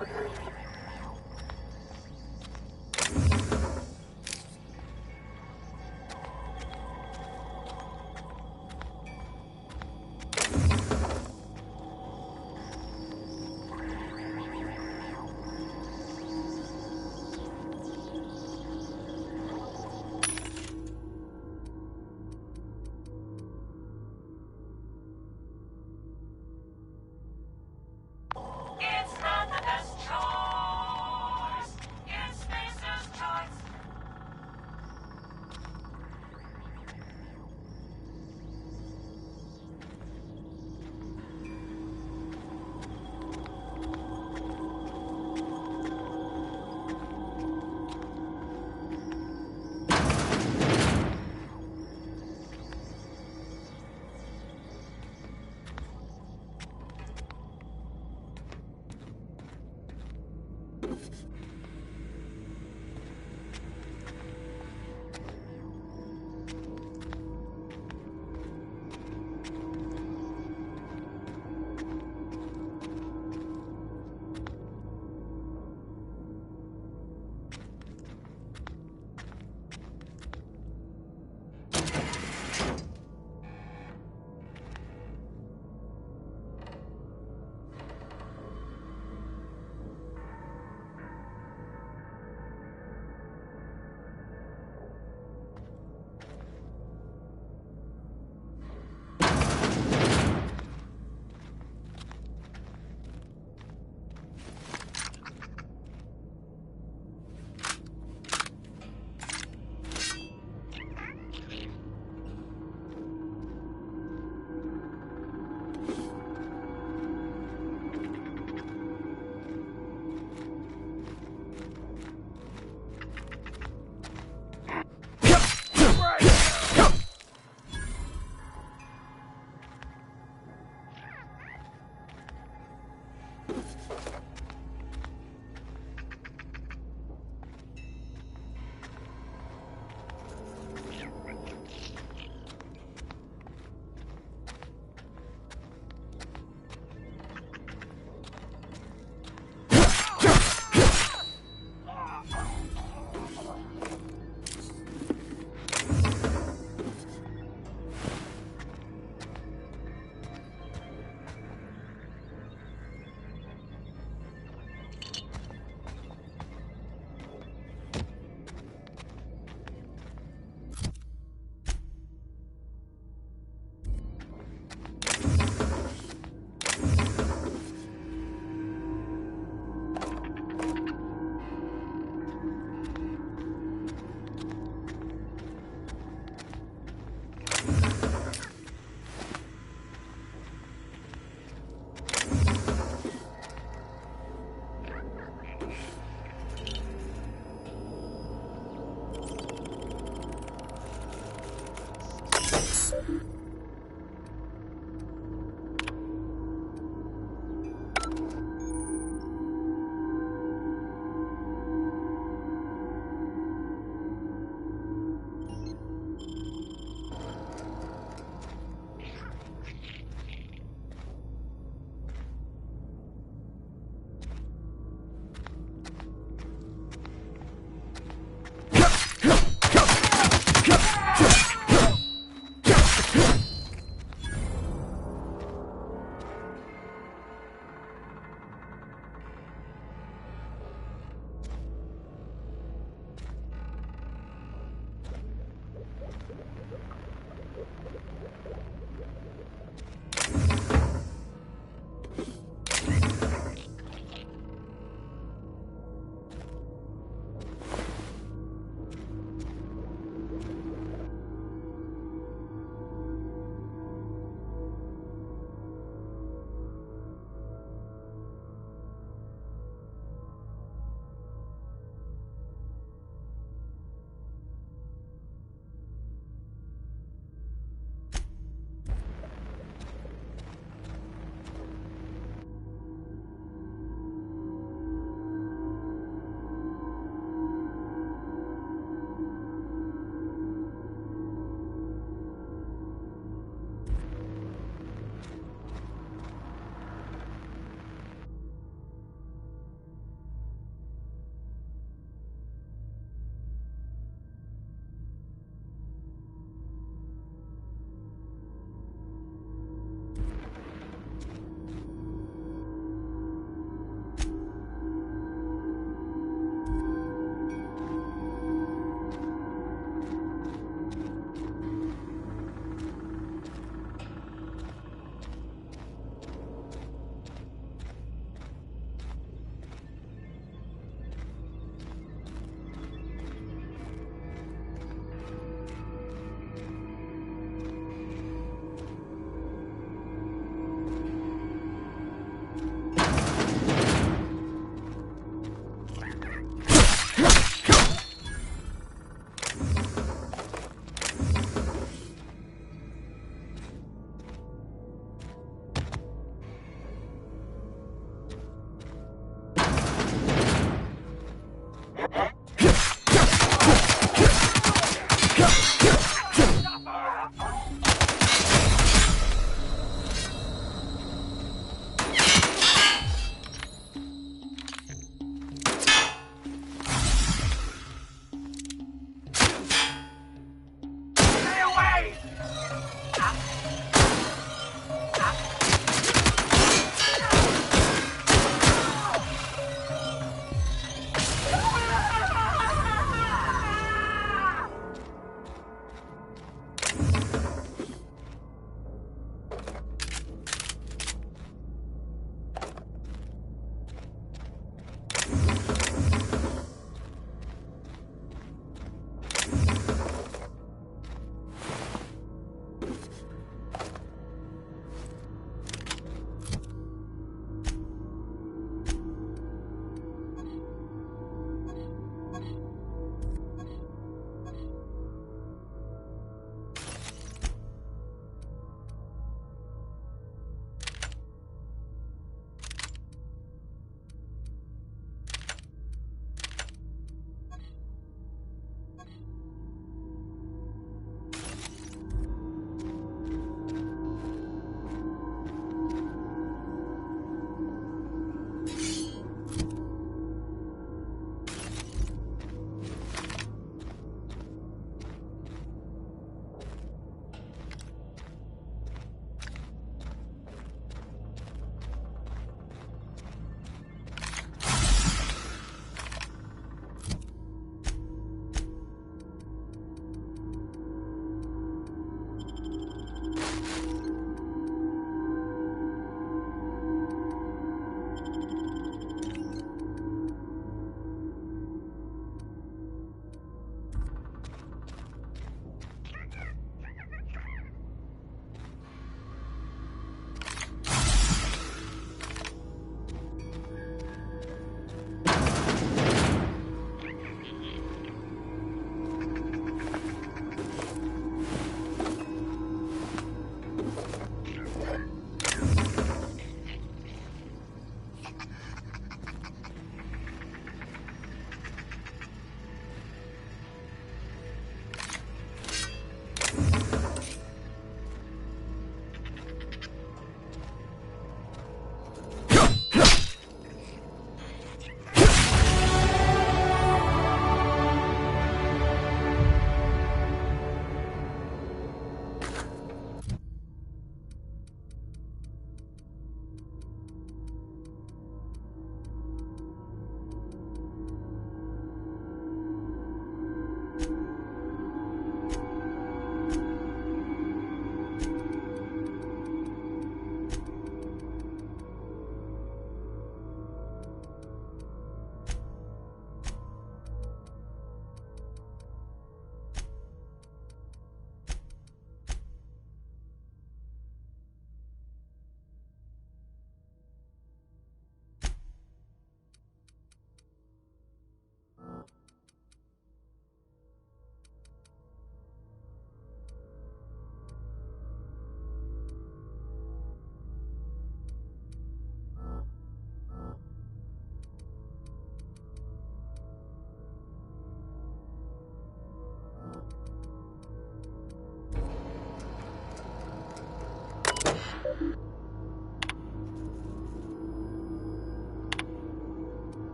It's not the best choice.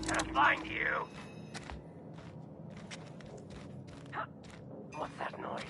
Gonna find you. What's that noise?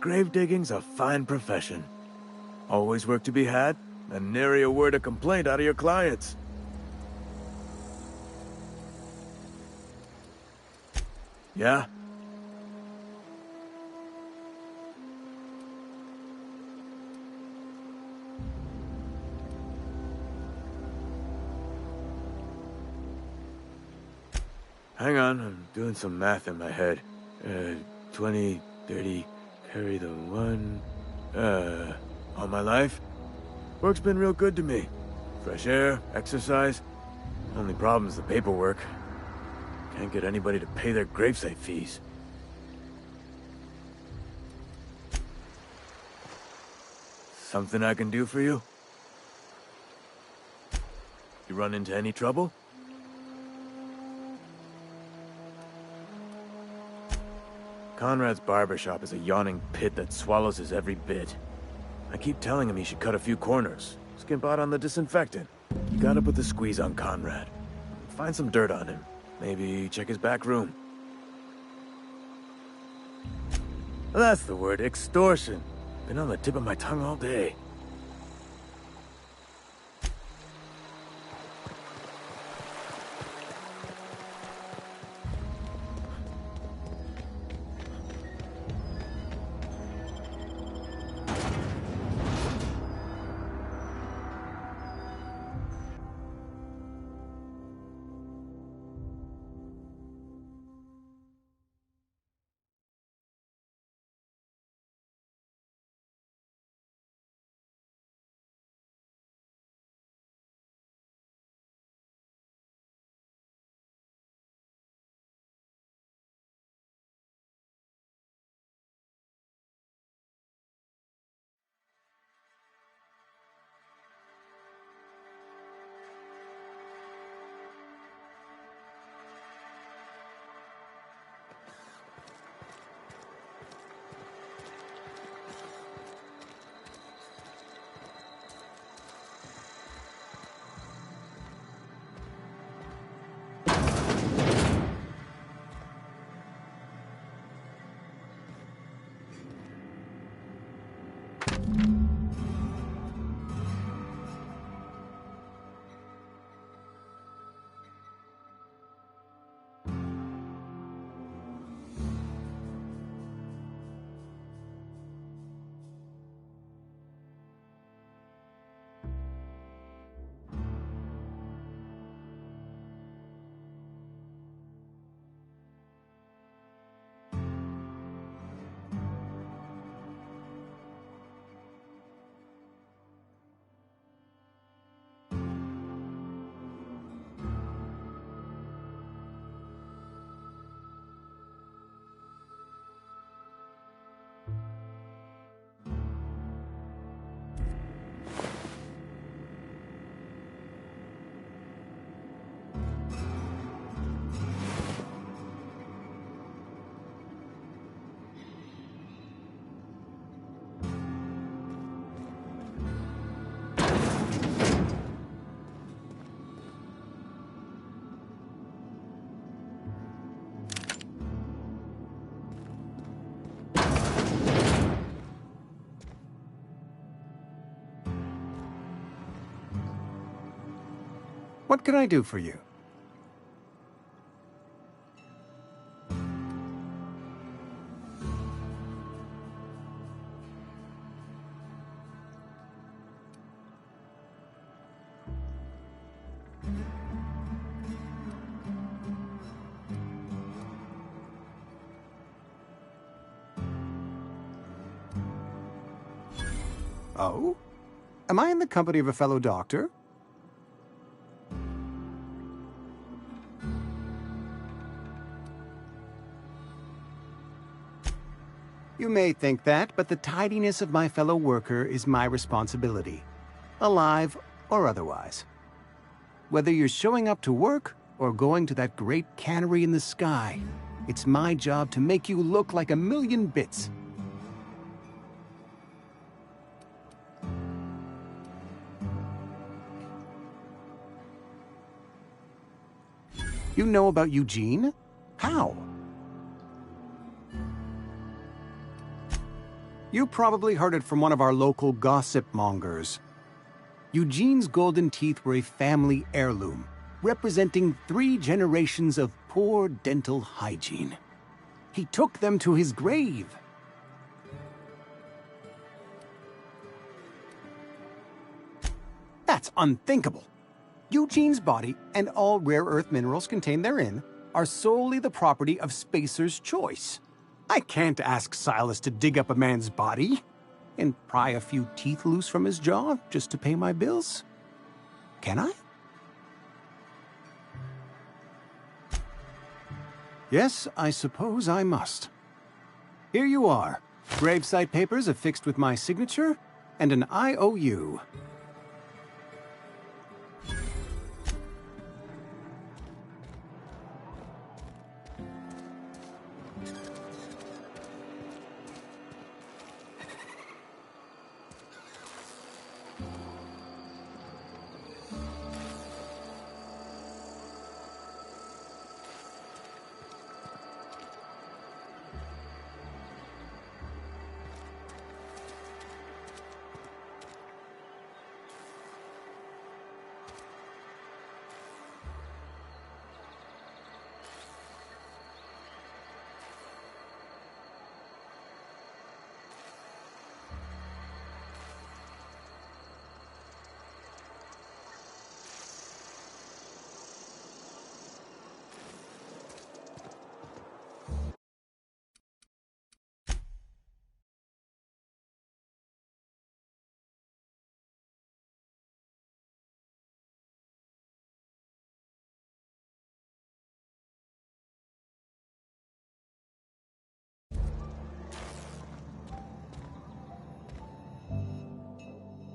grave digging's a fine profession. Always work to be had, and nary a word of complaint out of your clients. Yeah? Hang on, I'm doing some math in my head. 20, 30, carry the one... all my life? Work's been real good to me. Fresh air, exercise. Only problem's the paperwork. Can't get anybody to pay their gravesite fees. Something I can do for you? You run into any trouble? Conrad's barbershop is a yawning pit that swallows his every bit. I keep telling him he should cut a few corners, skimp out on the disinfectant. You gotta put the squeeze on Conrad. Find some dirt on him. Maybe check his back room. That's the word, extortion. Been on the tip of my tongue all day. What can I do for you? Oh? Am I in the company of a fellow doctor? You may think that, but the tidiness of my fellow worker is my responsibility, alive or otherwise. Whether you're showing up to work or going to that great cannery in the sky, it's my job to make you look like a million bits. You know about Eugene? How? You probably heard it from one of our local gossip mongers. Eugene's golden teeth were a family heirloom, representing 3 generations of poor dental hygiene. He took them to his grave. That's unthinkable. Eugene's body and all rare earth minerals contained therein are solely the property of Spacer's choice. I can't ask Silas to dig up a man's body and pry a few teeth loose from his jaw just to pay my bills. Can I? Yes, I suppose I must. Here you are. Gravesite papers affixed with my signature and an IOU.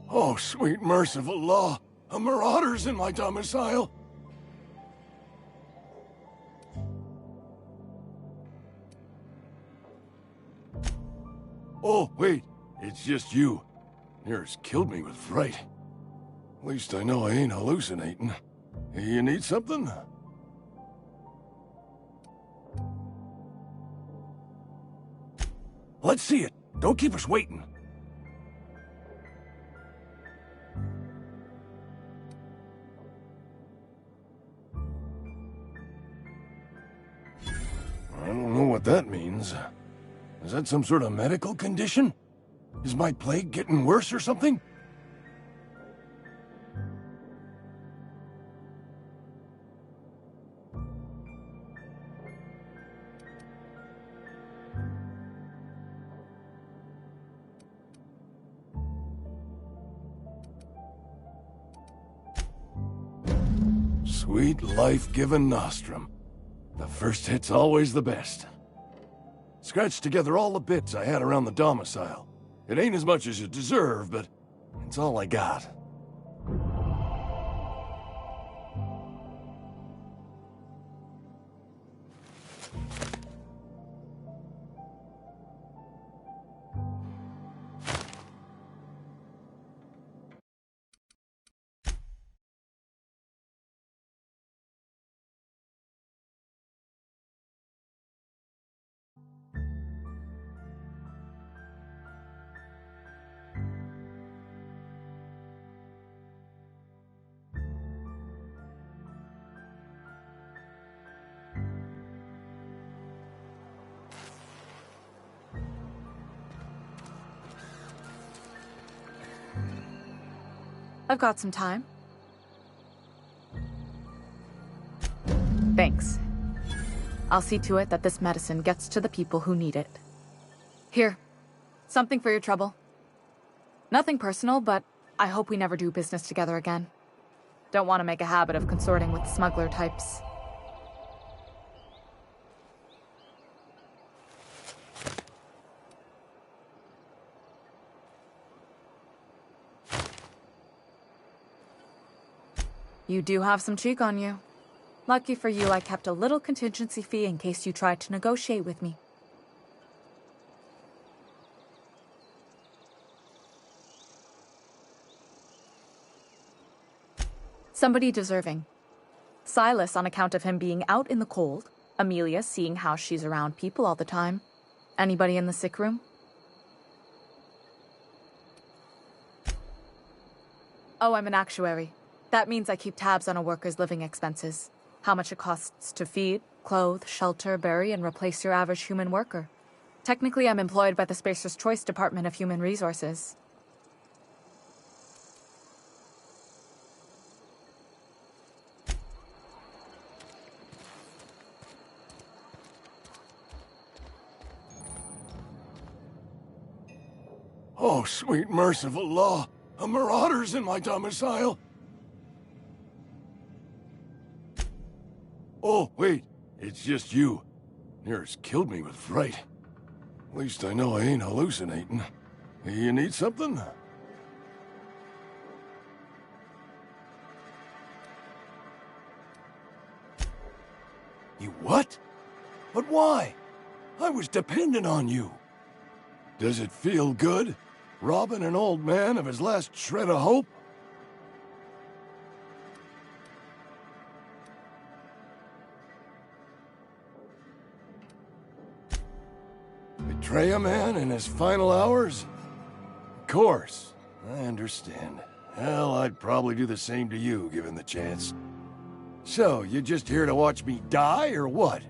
Oh, sweet merciful law! A marauder's in my domicile! Oh, wait. It's just you. Nearest killed me with fright. At least I know I ain't hallucinating. You need something? Let's see it. Don't keep us waiting. I don't know what that means. Is that some sort of medical condition? Is my plague getting worse or something? Sweet life-giving nostrum. The first hit's always the best. Scratched together all the bits I had around the domicile. It ain't as much as you deserve, but it's all I got. I've got some time. Thanks. I'll see to it that this medicine gets to the people who need it. Here, something for your trouble. Nothing personal, but I hope we never do business together again. Don't want to make a habit of consorting with smuggler types. You do have some cheek on you. Lucky for you, I kept a little contingency fee in case you tried to negotiate with me. Somebody deserving. Silas on account of him being out in the cold. Amelia seeing how she's around people all the time. Anybody in the sick room? Oh, I'm an actuary. That means I keep tabs on a worker's living expenses. How much it costs to feed, clothe, shelter, bury, and replace your average human worker. Technically, I'm employed by the Spacer's Choice Department of Human Resources. Oh, sweet merciful law. A marauder's in my domicile. Oh, wait. It's just you. Nearest killed me with fright. At least I know I ain't hallucinating. You need something? You what? But why? I was dependent on you. Does it feel good? Robbing an old man of his last shred of hope? Betray a man in his final hours? Of course. I understand. Hell, I'd probably do the same to you, given the chance. So, you just here to watch me die, or what?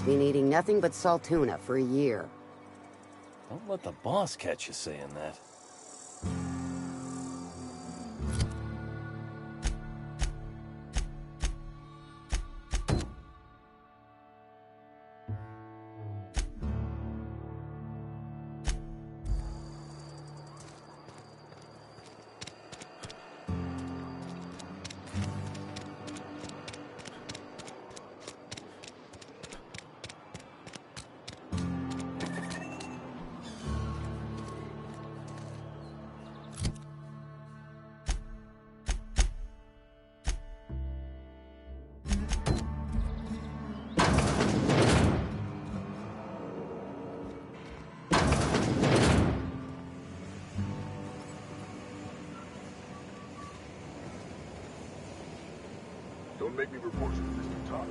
Been eating nothing but salt tuna for a year. Don't let the boss catch you saying that. Don't make me report you to Mr. Todd.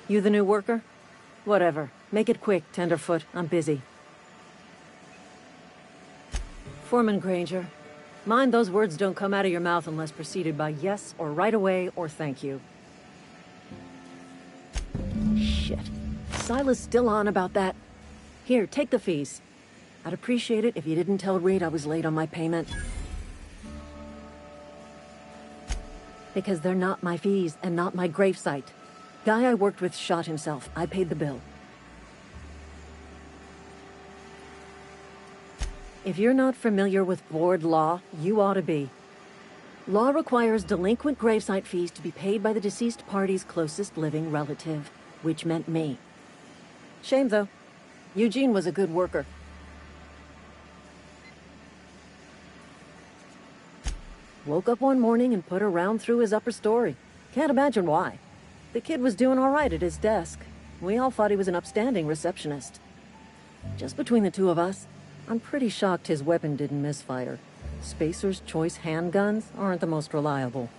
You the new worker? Whatever. Make it quick, Tenderfoot. I'm busy. Foreman Granger. Mind those words don't come out of your mouth unless preceded by yes, or right away, or thank you. Shit. Silas still on about that. Here, take the fees. I'd appreciate it if you didn't tell Reed I was late on my payment. Because they're not my fees, and not my gravesite. Guy I worked with shot himself. I paid the bill. If you're not familiar with board law, you ought to be. Law requires delinquent gravesite fees to be paid by the deceased party's closest living relative, which meant me. Shame, though. Eugene was a good worker. Woke up one morning and put a round through his upper story. Can't imagine why. The kid was doing all right at his desk. We all thought he was an upstanding receptionist. Just between the two of us, I'm pretty shocked his weapon didn't misfire. Spacer's Choice handguns aren't the most reliable.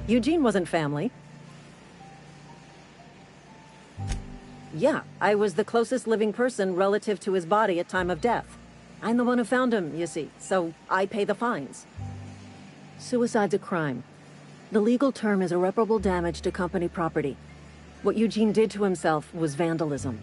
Eugene wasn't family. Yeah, I was the closest living person relative to his body at time of death. I'm the one who found him, you see, so I pay the fines. Suicide's a crime. The legal term is irreparable damage to company property. What Eugene did to himself was vandalism.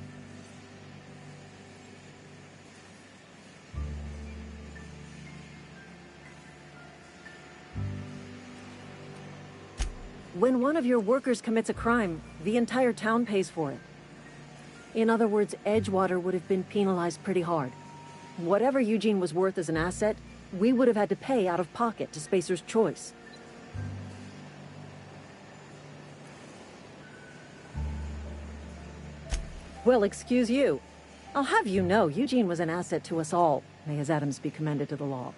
When one of your workers commits a crime, the entire town pays for it. In other words, Edgewater would have been penalized pretty hard. Whatever Eugene was worth as an asset, we would have had to pay out of pocket to Spacer's Choice. Well, excuse you. I'll have you know, Eugene was an asset to us all. May his atoms be commended to the law.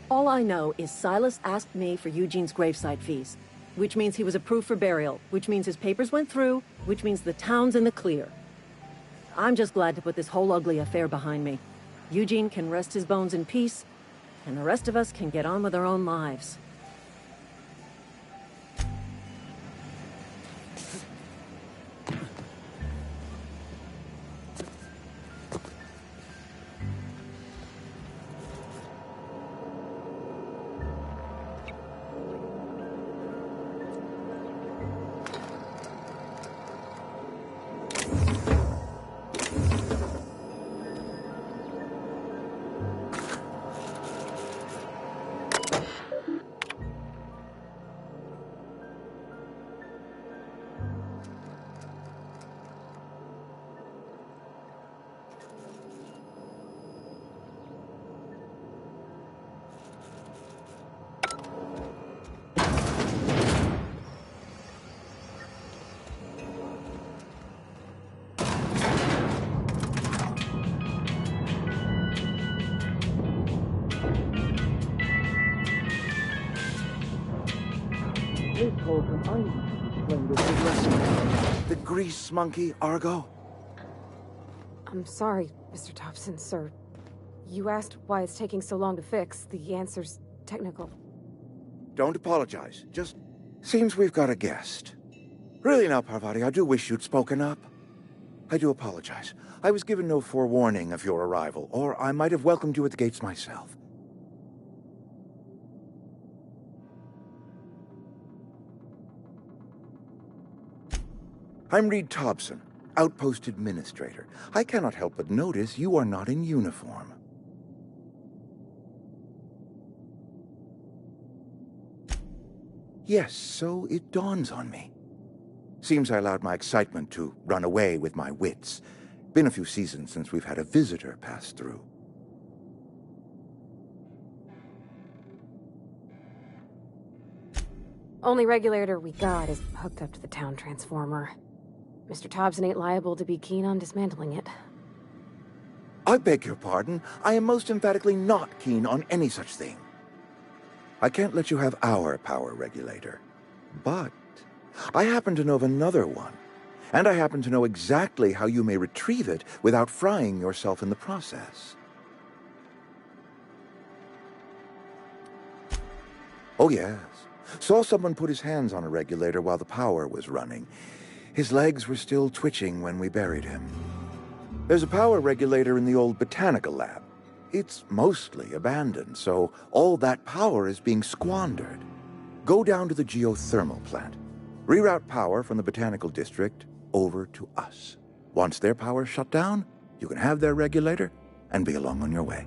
All I know is Silas asked me for Eugene's gravesite fees, which means he was approved for burial, which means his papers went through, which means the town's in the clear. I'm just glad to put this whole ugly affair behind me. Eugene can rest his bones in peace, and the rest of us can get on with our own lives. The grease monkey, Argo? I'm sorry, Mr. Thompson, sir. You asked why it's taking so long to fix. The answer's technical. Don't apologize. Just seems we've got a guest. Really now, Parvati, I do wish you'd spoken up. I do apologize. I was given no forewarning of your arrival, or I might have welcomed you at the gates myself. I'm Reed Thompson, Outpost Administrator. I cannot help but notice you are not in uniform. Yes, so it dawns on me. Seems I allowed my excitement to run away with my wits. Been a few seasons since we've had a visitor pass through. Only regulator we got is hooked up to the town transformer. Mr. Thompson ain't liable to be keen on dismantling it. I beg your pardon. I am most emphatically not keen on any such thing. I can't let you have our power regulator. But I happen to know of another one. And I happen to know exactly how you may retrieve it without frying yourself in the process. Oh, yes. Saw someone put his hands on a regulator while the power was running. His legs were still twitching when we buried him. There's a power regulator in the old botanical lab. It's mostly abandoned, so all that power is being squandered. Go down to the geothermal plant. Reroute power from the botanical district over to us. Once their power's shut down, you can have their regulator and be along on your way.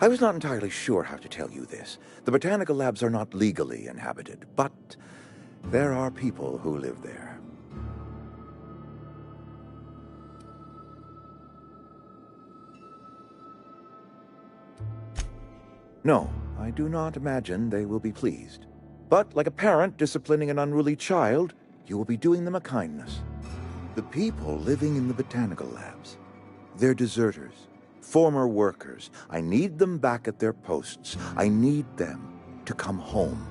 I was not entirely sure how to tell you this. The botanical labs are not legally inhabited, but There are people who live there. No, I do not imagine they will be pleased. But like a parent disciplining an unruly child, you will be doing them a kindness. The people living in the botanical labs, they're deserters, former workers. I need them back at their posts. I need them to come home.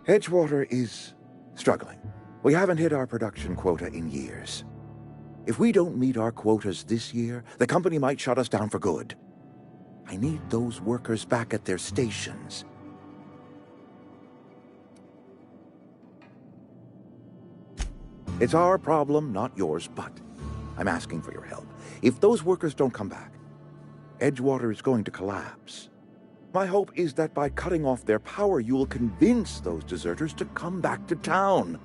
Edgewater is struggling. We haven't hit our production quota in years. If we don't meet our quotas this year, the company might shut us down for good. I need those workers back at their stations. It's our problem, not yours, but I'm asking for your help. If those workers don't come back, Edgewater is going to collapse. My hope is that by cutting off their power, you will convince those deserters to come back to town.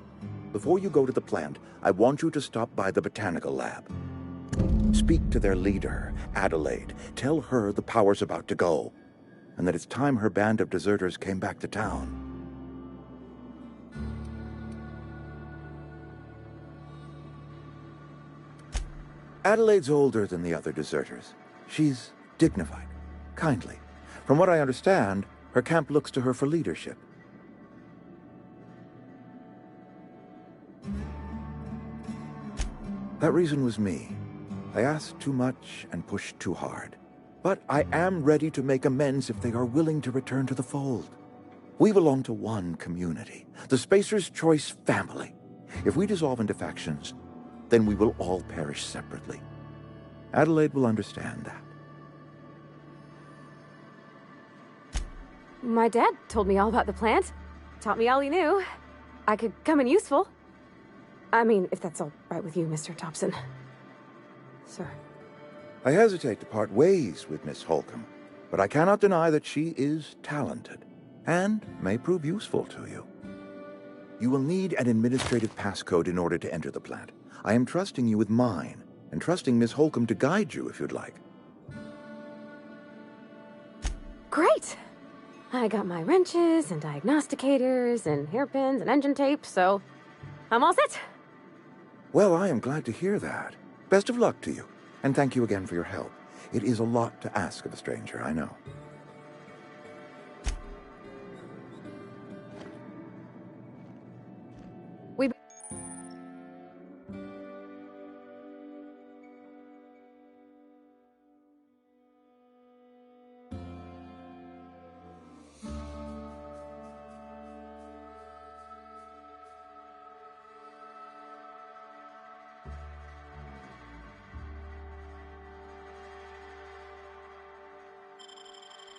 Before you go to the plant, I want you to stop by the botanical lab. Speak to their leader, Adelaide. Tell her the power's about to go, and that it's time her band of deserters came back to town. Adelaide's older than the other deserters. She's dignified, kindly. From what I understand, her camp looks to her for leadership. That reason was me. I asked too much and pushed too hard. But I am ready to make amends if they are willing to return to the fold. We belong to one community, the Spacer's Choice family. If we dissolve into factions, then we will all perish separately. Adelaide will understand that. My dad told me all about the plant. Taught me all he knew. I could come in useful. I mean, if that's all right with you, Mr. Thompson. Sir. I hesitate to part ways with Miss Holcomb, but I cannot deny that she is talented and may prove useful to you. You will need an administrative passcode in order to enter the plant. I am trusting you with mine, and trusting Miss Holcomb to guide you if you'd like. Great! I got my wrenches and diagnosticators and hairpins and engine tape, so I'm all set. Well, I am glad to hear that. Best of luck to you, and thank you again for your help. It is a lot to ask of a stranger, I know.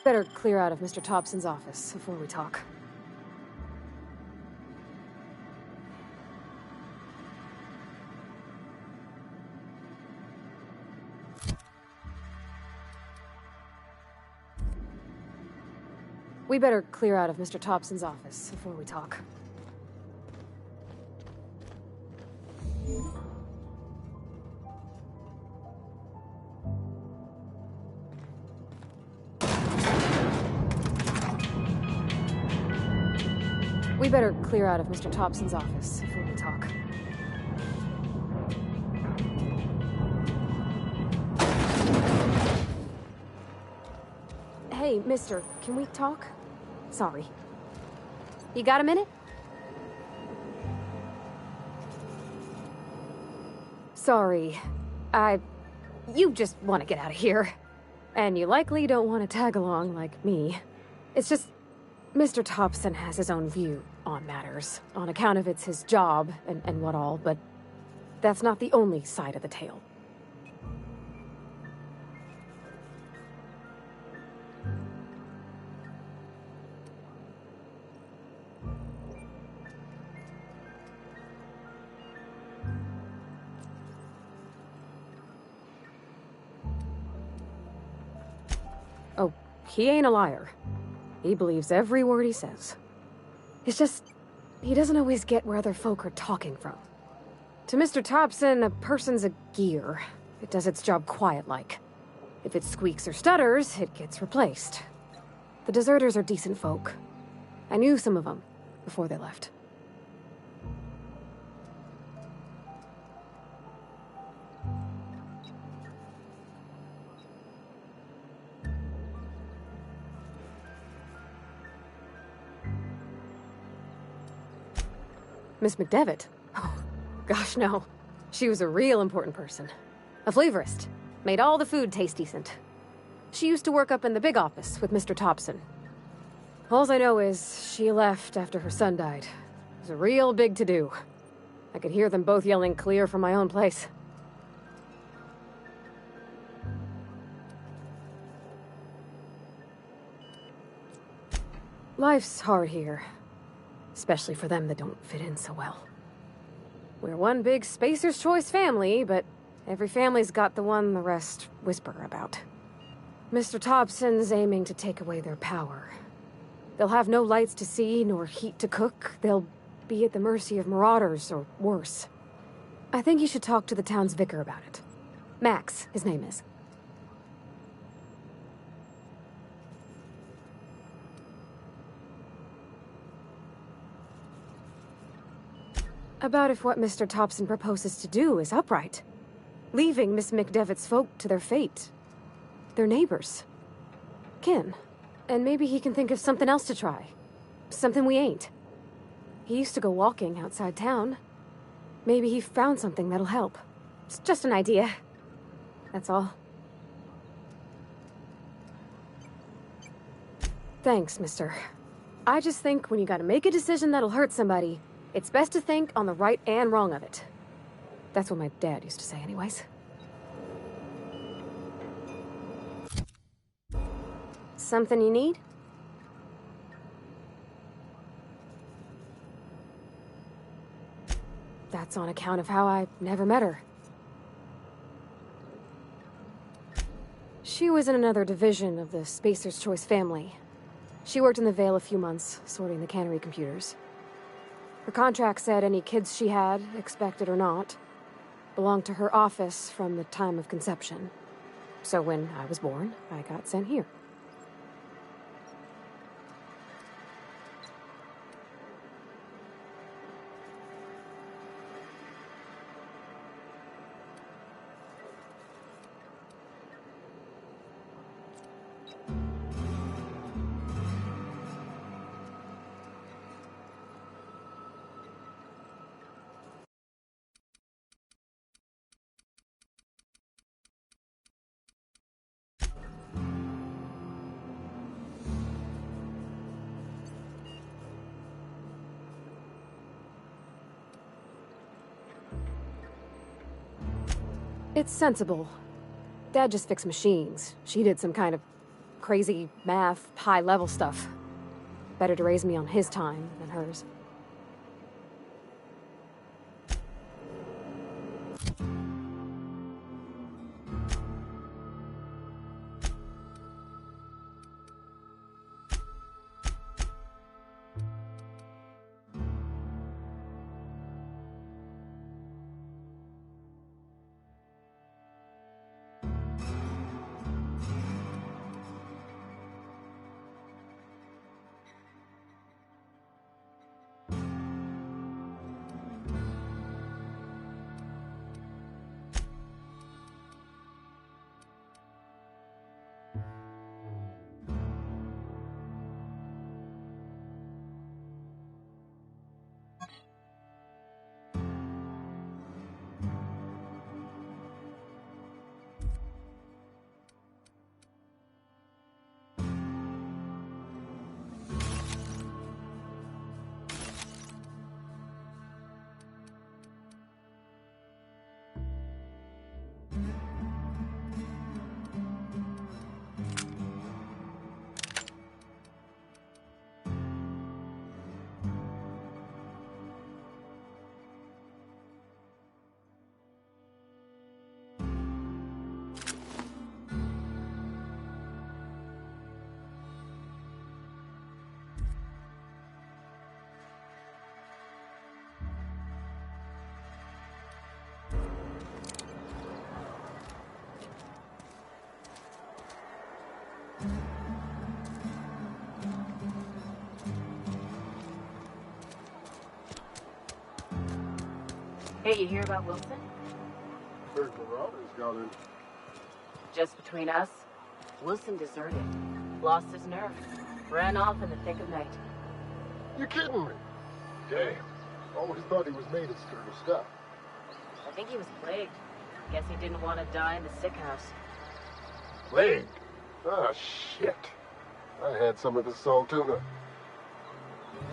Better clear out of Mr. Thompson's office before we talk. We better clear out of Mr. Thompson's office before we talk. We better clear out of Mr. Thompson's office before we talk. Hey, mister, can we talk? Sorry. You got a minute? Sorry. You just want to get out of here. And you likely don't want to tag along like me. It's just, Mr. Thompson has his own view on matters, on account of it's his job and what all, but that's not the only side of the tale. Oh, he ain't a liar. He believes every word he says. It's just, he doesn't always get where other folk are talking from. To Mr. Thompson, a person's a gear. It does its job quiet-like. If it squeaks or stutters, it gets replaced. The deserters are decent folk. I knew some of them before they left. Miss McDevitt? Oh, gosh, no. She was a real important person. A flavorist. Made all the food taste decent. She used to work up in the big office with Mr. Thompson. All I know is she left after her son died. It was a real big to-do. I could hear them both yelling clear from my own place. Life's hard here. Especially for them that don't fit in so well. We're one big Spacer's Choice family, but every family's got the one the rest whisper about. Mr. Thompson's aiming to take away their power. They'll have no lights to see, nor heat to cook. They'll be at the mercy of marauders, or worse. I think you should talk to the town's vicar about it. Max, his name is. About if what Mr. Thompson proposes to do is upright. Leaving Miss McDevitt's folk to their fate. Their neighbors. Kin. And maybe he can think of something else to try. Something we ain't. He used to go walking outside town. Maybe he found something that'll help. It's just an idea. That's all. Thanks, mister. I just think when you gotta make a decision that'll hurt somebody, it's best to think on the right and wrong of it. That's what my dad used to say anyways. Something you need? That's on account of how I never met her. She was in another division of the Spacer's Choice family. She worked in the Vale a few months, sorting the cannery computers. Her contract said any kids she had, expected or not, belonged to her office from the time of conception. So when I was born, I got sent here. It's sensible. Dad just fixed machines. She did some kind of crazy math, high-level stuff. Better to raise me on his time than hers. Hey, you hear about Wilson? Heard Marauders got in. Just between us, Wilson deserted. Lost his nerve. Ran off in the thick of night. You kidding me? Damn. Always thought he was made of sturdy stuff. I think he was plagued. Guess he didn't want to die in the sick house. Plagued? Ah, shit. I had some of the salt tuna.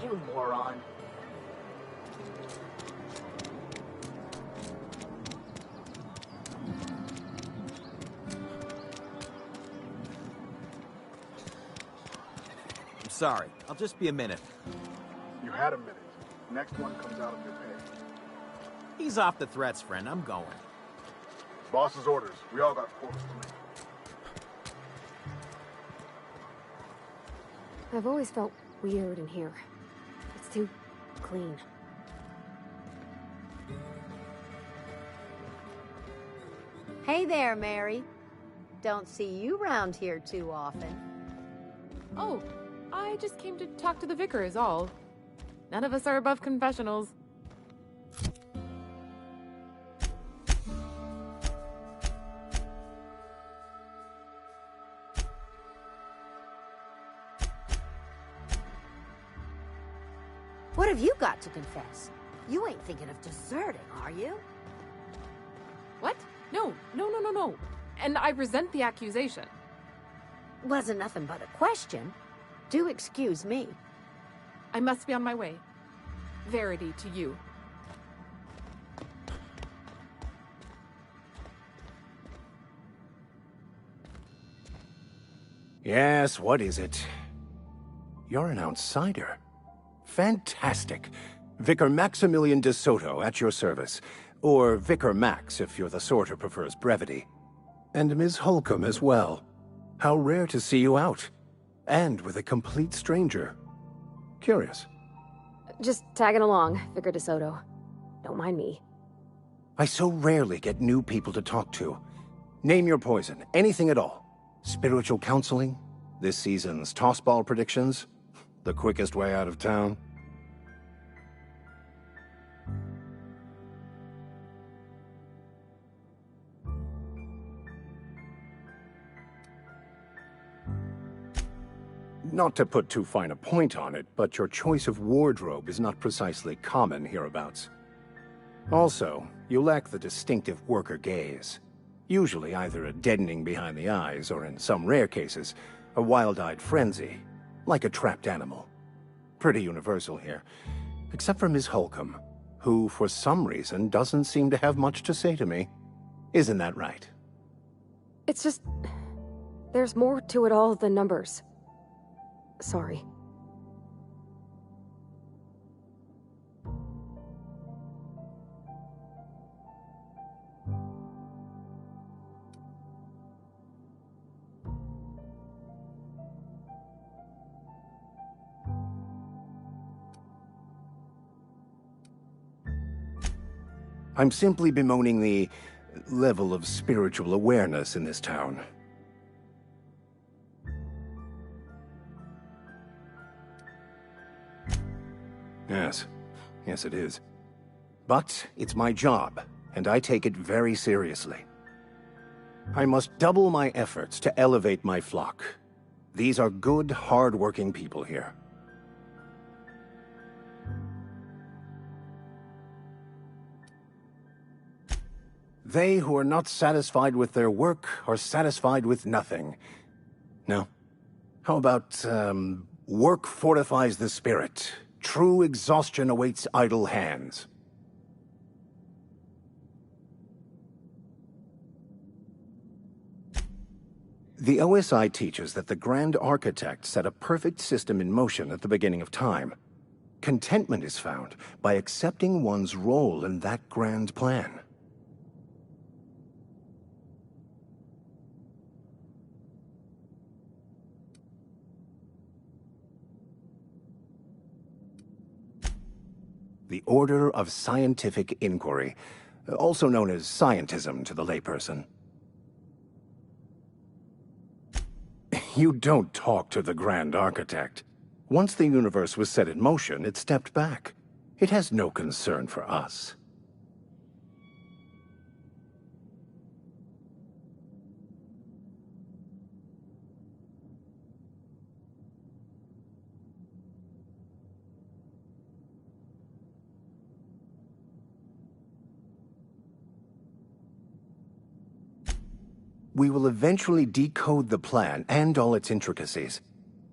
You moron. I'm sorry. I'll just be a minute. You had a minute. Next one comes out of your pay. Ease off the threats, friend. I'm going. Boss's orders. We all got quarters to make. I've always felt weird in here. It's too clean. Hey there, Mary. Don't see you round here too often. Oh, I just came to talk to the vicar is all. None of us are above confessionals. What have you got to confess? You ain't thinking of deserting, are you? What? No. And I resent the accusation. Wasn't nothing but a question. Do excuse me. I must be on my way. Verity to you. Yes, what is it? You're an outsider. Fantastic. Vicar Maximilian de Soto at your service. Or Vicar Max if you're the sort who prefers brevity. And Ms. Holcomb as well. How rare to see you out. And with a complete stranger. Curious. Just tagging along, Vicar DeSoto. Don't mind me. I so rarely get new people to talk to. Name your poison, anything at all. Spiritual counseling? This season's tossball predictions? The quickest way out of town? Not to put too fine a point on it, but your choice of wardrobe is not precisely common hereabouts. Also, you lack the distinctive worker gaze. Usually either a deadening behind the eyes, or in some rare cases, a wild-eyed frenzy, like a trapped animal. Pretty universal here, except for Ms. Holcomb, who, for some reason, doesn't seem to have much to say to me. Isn't that right? It's just... there's more to it all than numbers. Sorry. I'm simply bemoaning the level of spiritual awareness in this town. Yes it is. But it's my job, and I take it very seriously. I must double my efforts to elevate my flock. These are good, hard-working people here. They who are not satisfied with their work are satisfied with nothing. No. How about, work fortifies the spirit. True exhaustion awaits idle hands. The OSI teaches that the Grand Architect set a perfect system in motion at the beginning of time. Contentment is found by accepting one's role in that grand plan. The Order of Scientific Inquiry, also known as scientism to the layperson. You don't talk to the Grand Architect. Once the universe was set in motion, it stepped back. It has no concern for us. We will eventually decode the plan and all its intricacies.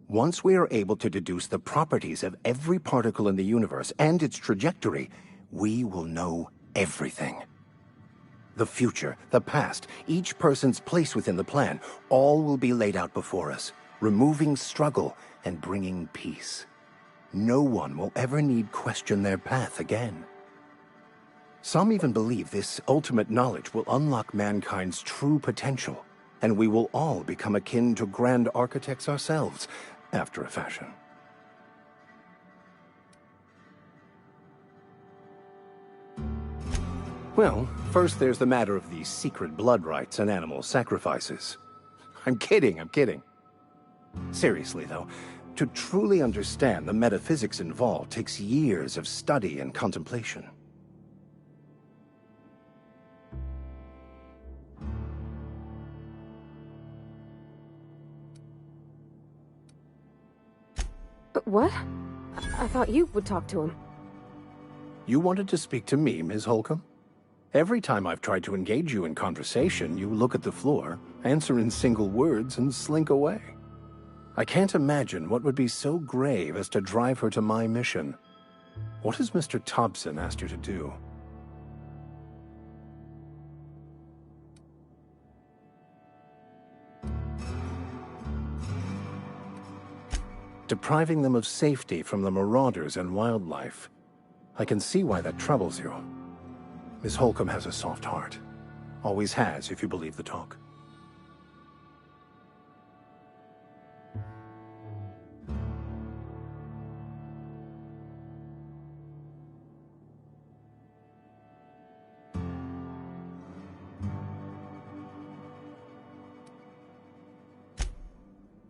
Once we are able to deduce the properties of every particle in the universe and its trajectory, we will know everything. The future, the past, each person's place within the plan, all will be laid out before us, removing struggle and bringing peace. No one will ever need question their path again. Some even believe this ultimate knowledge will unlock mankind's true potential, and we will all become akin to grand architects ourselves, after a fashion. Well, first there's the matter of the secret blood rites and animal sacrifices. I'm kidding. Seriously, though, to truly understand the metaphysics involved takes years of study and contemplation. What? I thought you would talk to him. You wanted to speak to me, Ms. Holcomb? Every time I've tried to engage you in conversation, you look at the floor, answer in single words, and slink away. I can't imagine what would be so grave as to drive her to my mission. What has Mr. Thompson asked you to do? Depriving them of safety from the marauders and wildlife. I can see why that troubles you. Miss Holcomb has a soft heart. Always has, if you believe the talk.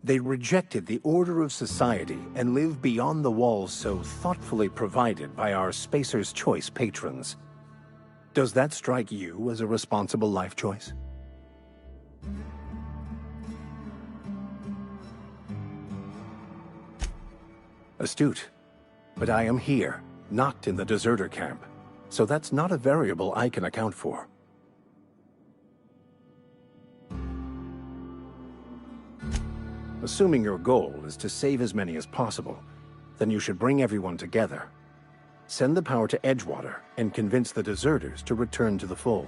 They rejected the order of society and live beyond the walls so thoughtfully provided by our Spacer's Choice patrons. Does that strike you as a responsible life choice? Astute. But I am here, not in the deserter camp, so that's not a variable I can account for. Assuming your goal is to save as many as possible, then you should bring everyone together. Send the power to Edgewater and convince the deserters to return to the fold.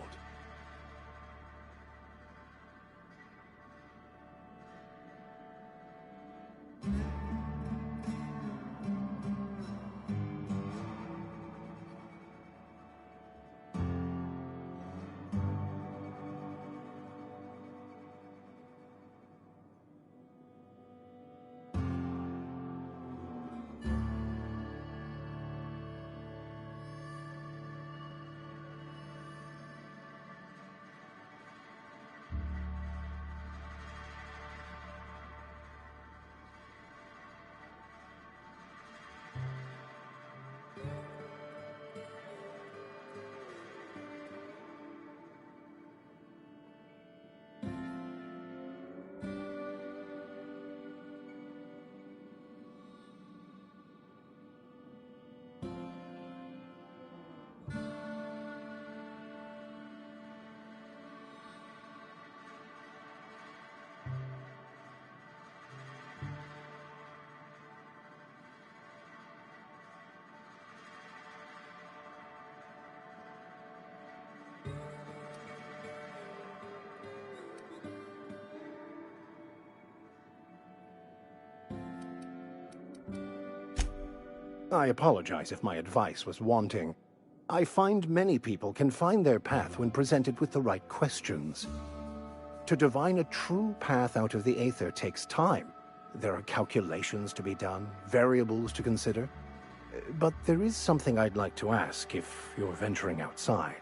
I apologize if my advice was wanting. I find many people can find their path when presented with the right questions. To divine a true path out of the Aether takes time. There are calculations to be done, variables to consider. But there is something I'd like to ask if you're venturing outside.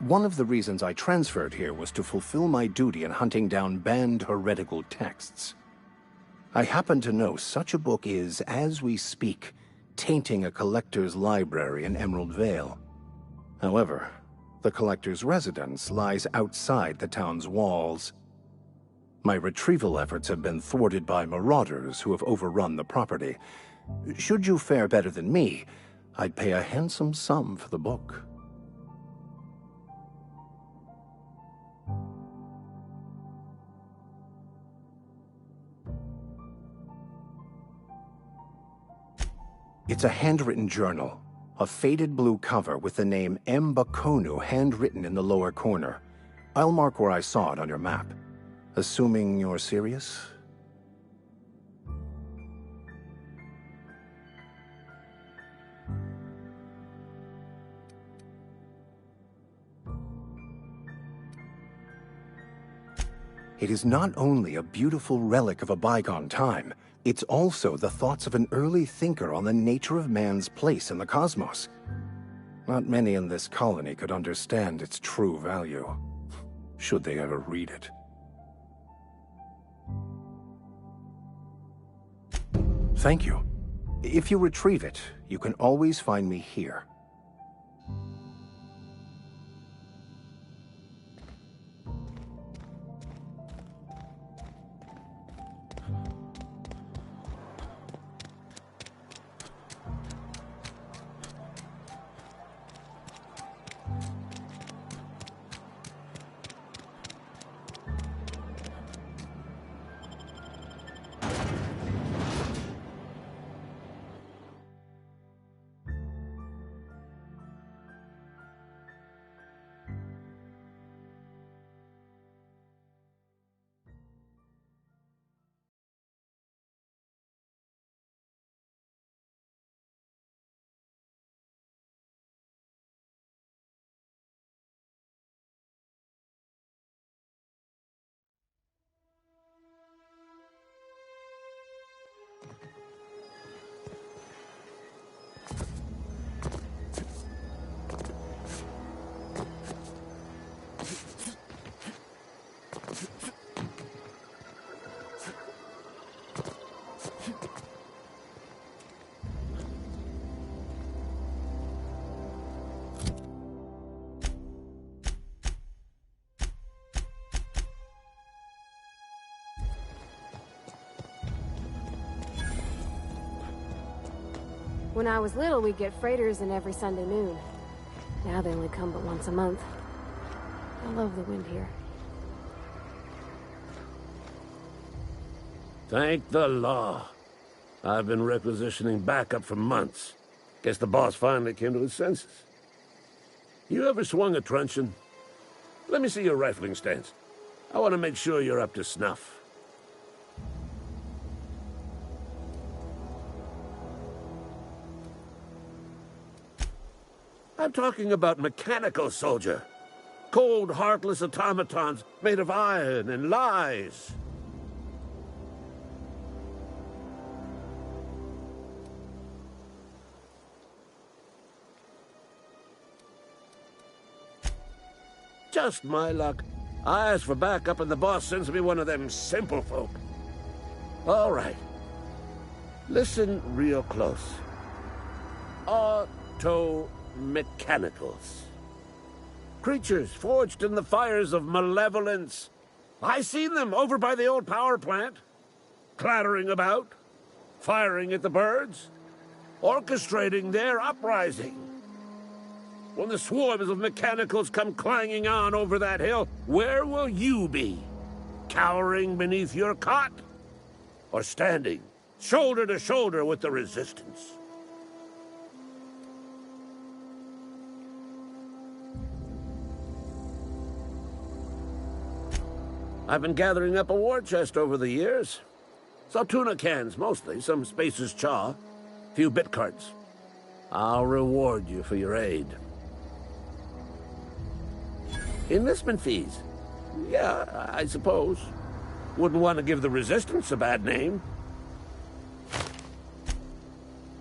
One of the reasons I transferred here was to fulfill my duty in hunting down banned heretical texts. I happen to know such a book is, as we speak, tainting a collector's library in Emerald Vale. However, the collector's residence lies outside the town's walls. My retrieval efforts have been thwarted by marauders who have overrun the property. Should you fare better than me, I'd pay a handsome sum for the book. It's a handwritten journal. A faded blue cover with the name M. Bakonu handwritten in the lower corner. I'll mark where I saw it on your map. Assuming you're serious? It is not only a beautiful relic of a bygone time, it's also the thoughts of an early thinker on the nature of man's place in the cosmos. Not many in this colony could understand its true value, should they ever read it. Thank you. If you retrieve it, you can always find me here. When I was little, we'd get freighters in every Sunday noon. Now they only come but once a month. I love the wind here. Thank the law. I've been requisitioning backup for months. Guess the boss finally came to his senses. You ever swung a truncheon? Let me see your rifling stance. I want to make sure you're up to snuff. I'm talking about mechanical soldier. Cold, heartless automatons made of iron and lies. Just my luck. I ask for backup and the boss sends me one of them simple folk. All right. Listen real close. Auto-mechanicals. Creatures forged in the fires of malevolence. I seen them over by the old power plant. Clattering about. Firing at the birds. Orchestrating their uprising. When the swarms of mechanicals come clanging on over that hill, where will you be? Cowering beneath your cot? Or standing, shoulder to shoulder with the resistance? I've been gathering up a war chest over the years. So tuna cans, mostly, some Spacer's Chaw, few bit cards. I'll reward you for your aid. Enlistment fees? Yeah, I suppose. Wouldn't want to give the Resistance a bad name.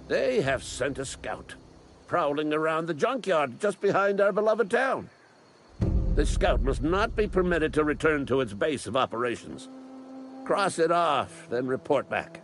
They have sent a scout, prowling around the junkyard just behind our beloved town. This scout must not be permitted to return to its base of operations. Cross it off, then report back.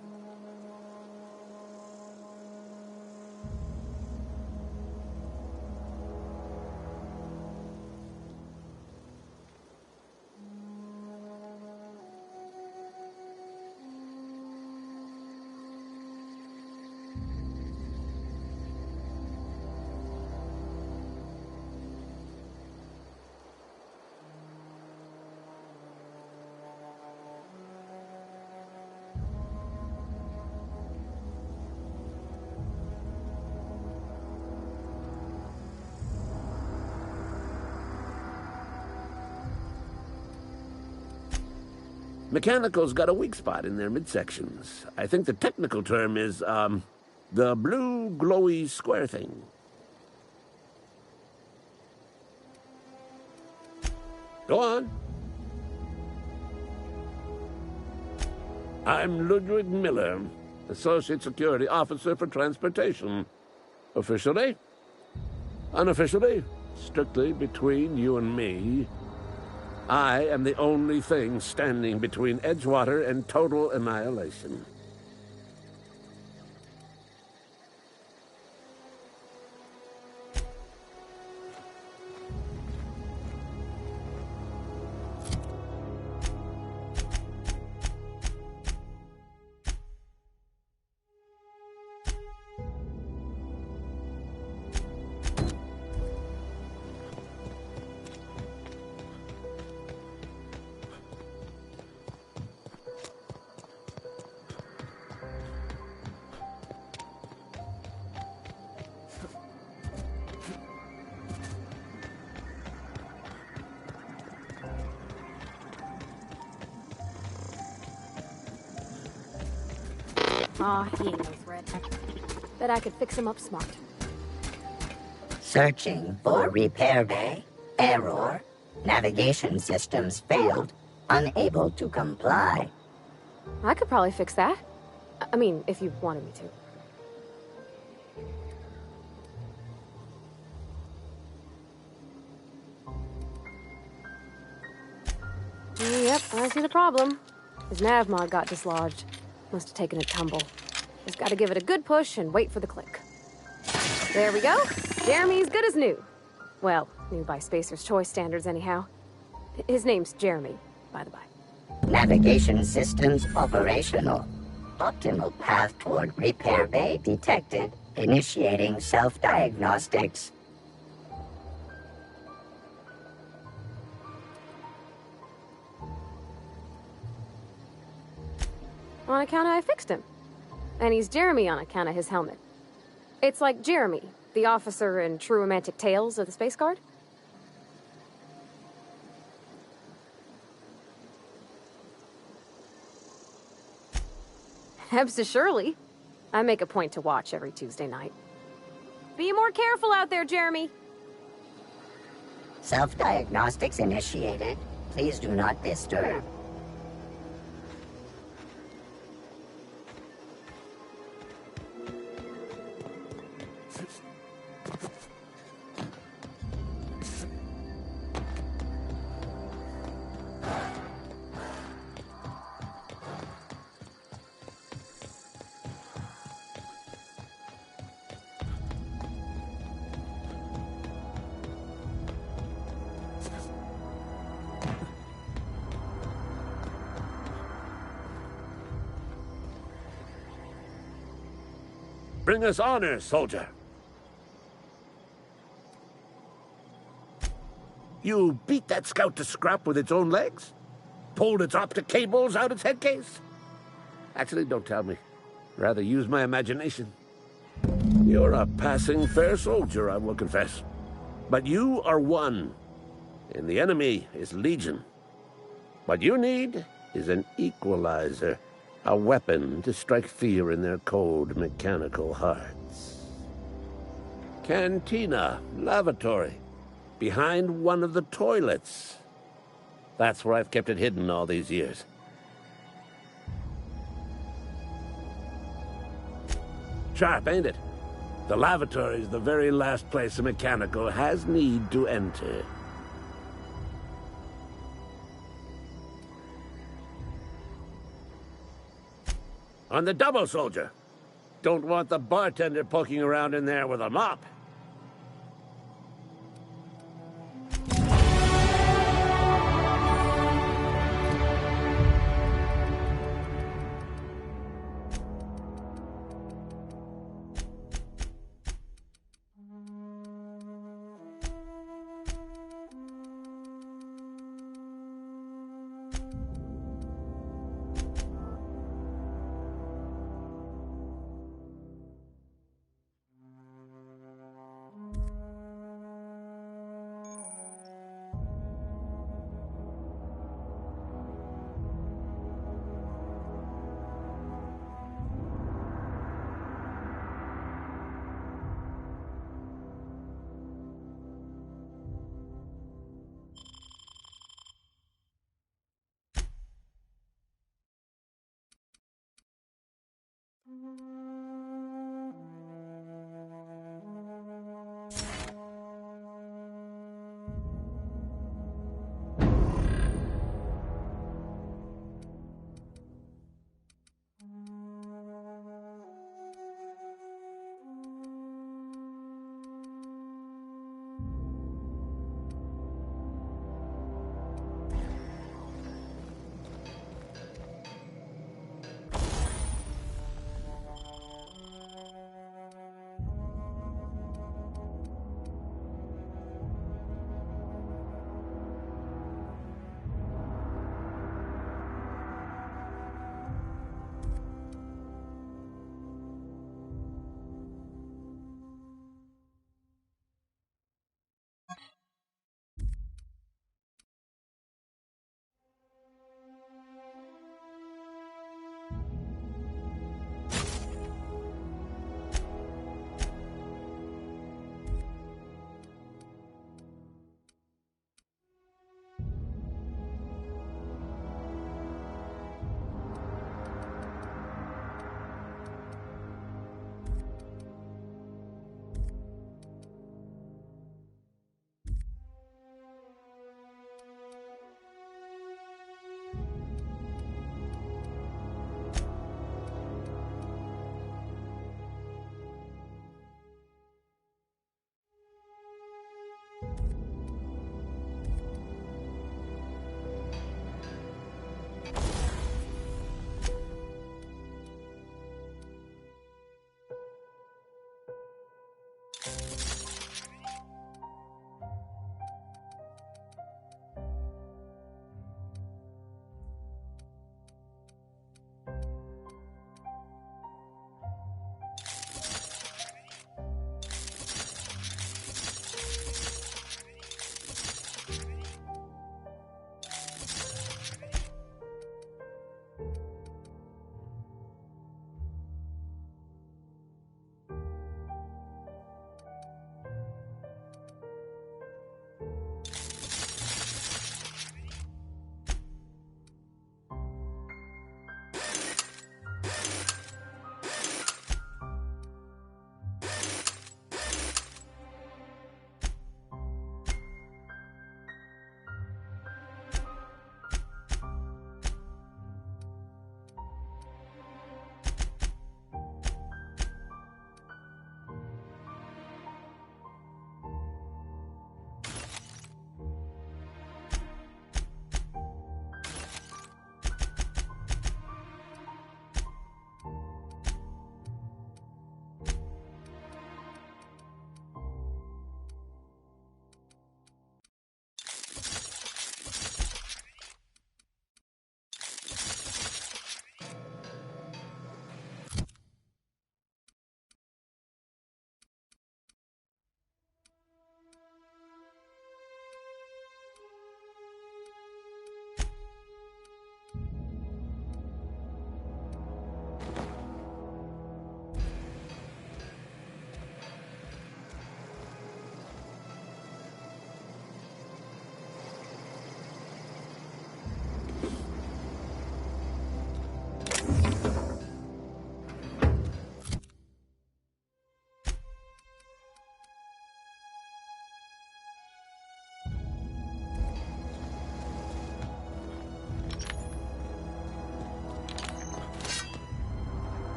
Mechanical's got a weak spot in their midsections. I think the technical term is, the blue glowy square thing. Go on. I'm Ludwig Miller, Associate Security Officer for Transportation. Officially, unofficially, strictly between you and me, I am the only thing standing between Edgewater and total annihilation. Aw, he knows Red. Bet I could fix him up smart. Searching for repair bay. Error. Navigation systems failed. Unable to comply. I could probably fix that. I mean, if you wanted me to. Yep, I see the problem. His nav mod got dislodged. Must have taken a tumble. Just gotta give it a good push and wait for the click. There we go. Jeremy's good as new. Well, new by Spacer's Choice standards anyhow. His name's Jeremy, by the by. Navigation systems operational. Optimal path toward repair bay detected. Initiating self-diagnostics. On account of I fixed him. And he's Jeremy on account of his helmet. It's like Jeremy, the officer in True Romantic Tales of the Space Guard. Surely. I make a point to watch every Tuesday night. Be more careful out there, Jeremy. Self-diagnostics initiated. Please do not disturb. Bring us honor, soldier. You beat that scout to scrap with its own legs? Pulled its optic cables out its headcase? Actually, don't tell me. Rather use my imagination. You're a passing fair soldier, I will confess. But you are one, and the enemy is legion. What you need is an equalizer. A weapon to strike fear in their cold, mechanical hearts. Cantina, lavatory, behind one of the toilets. That's where I've kept it hidden all these years. Sharp, ain't it? The lavatory is the very last place a mechanical has need to enter. On the double, soldier. Don't want the bartender poking around in there with a mop.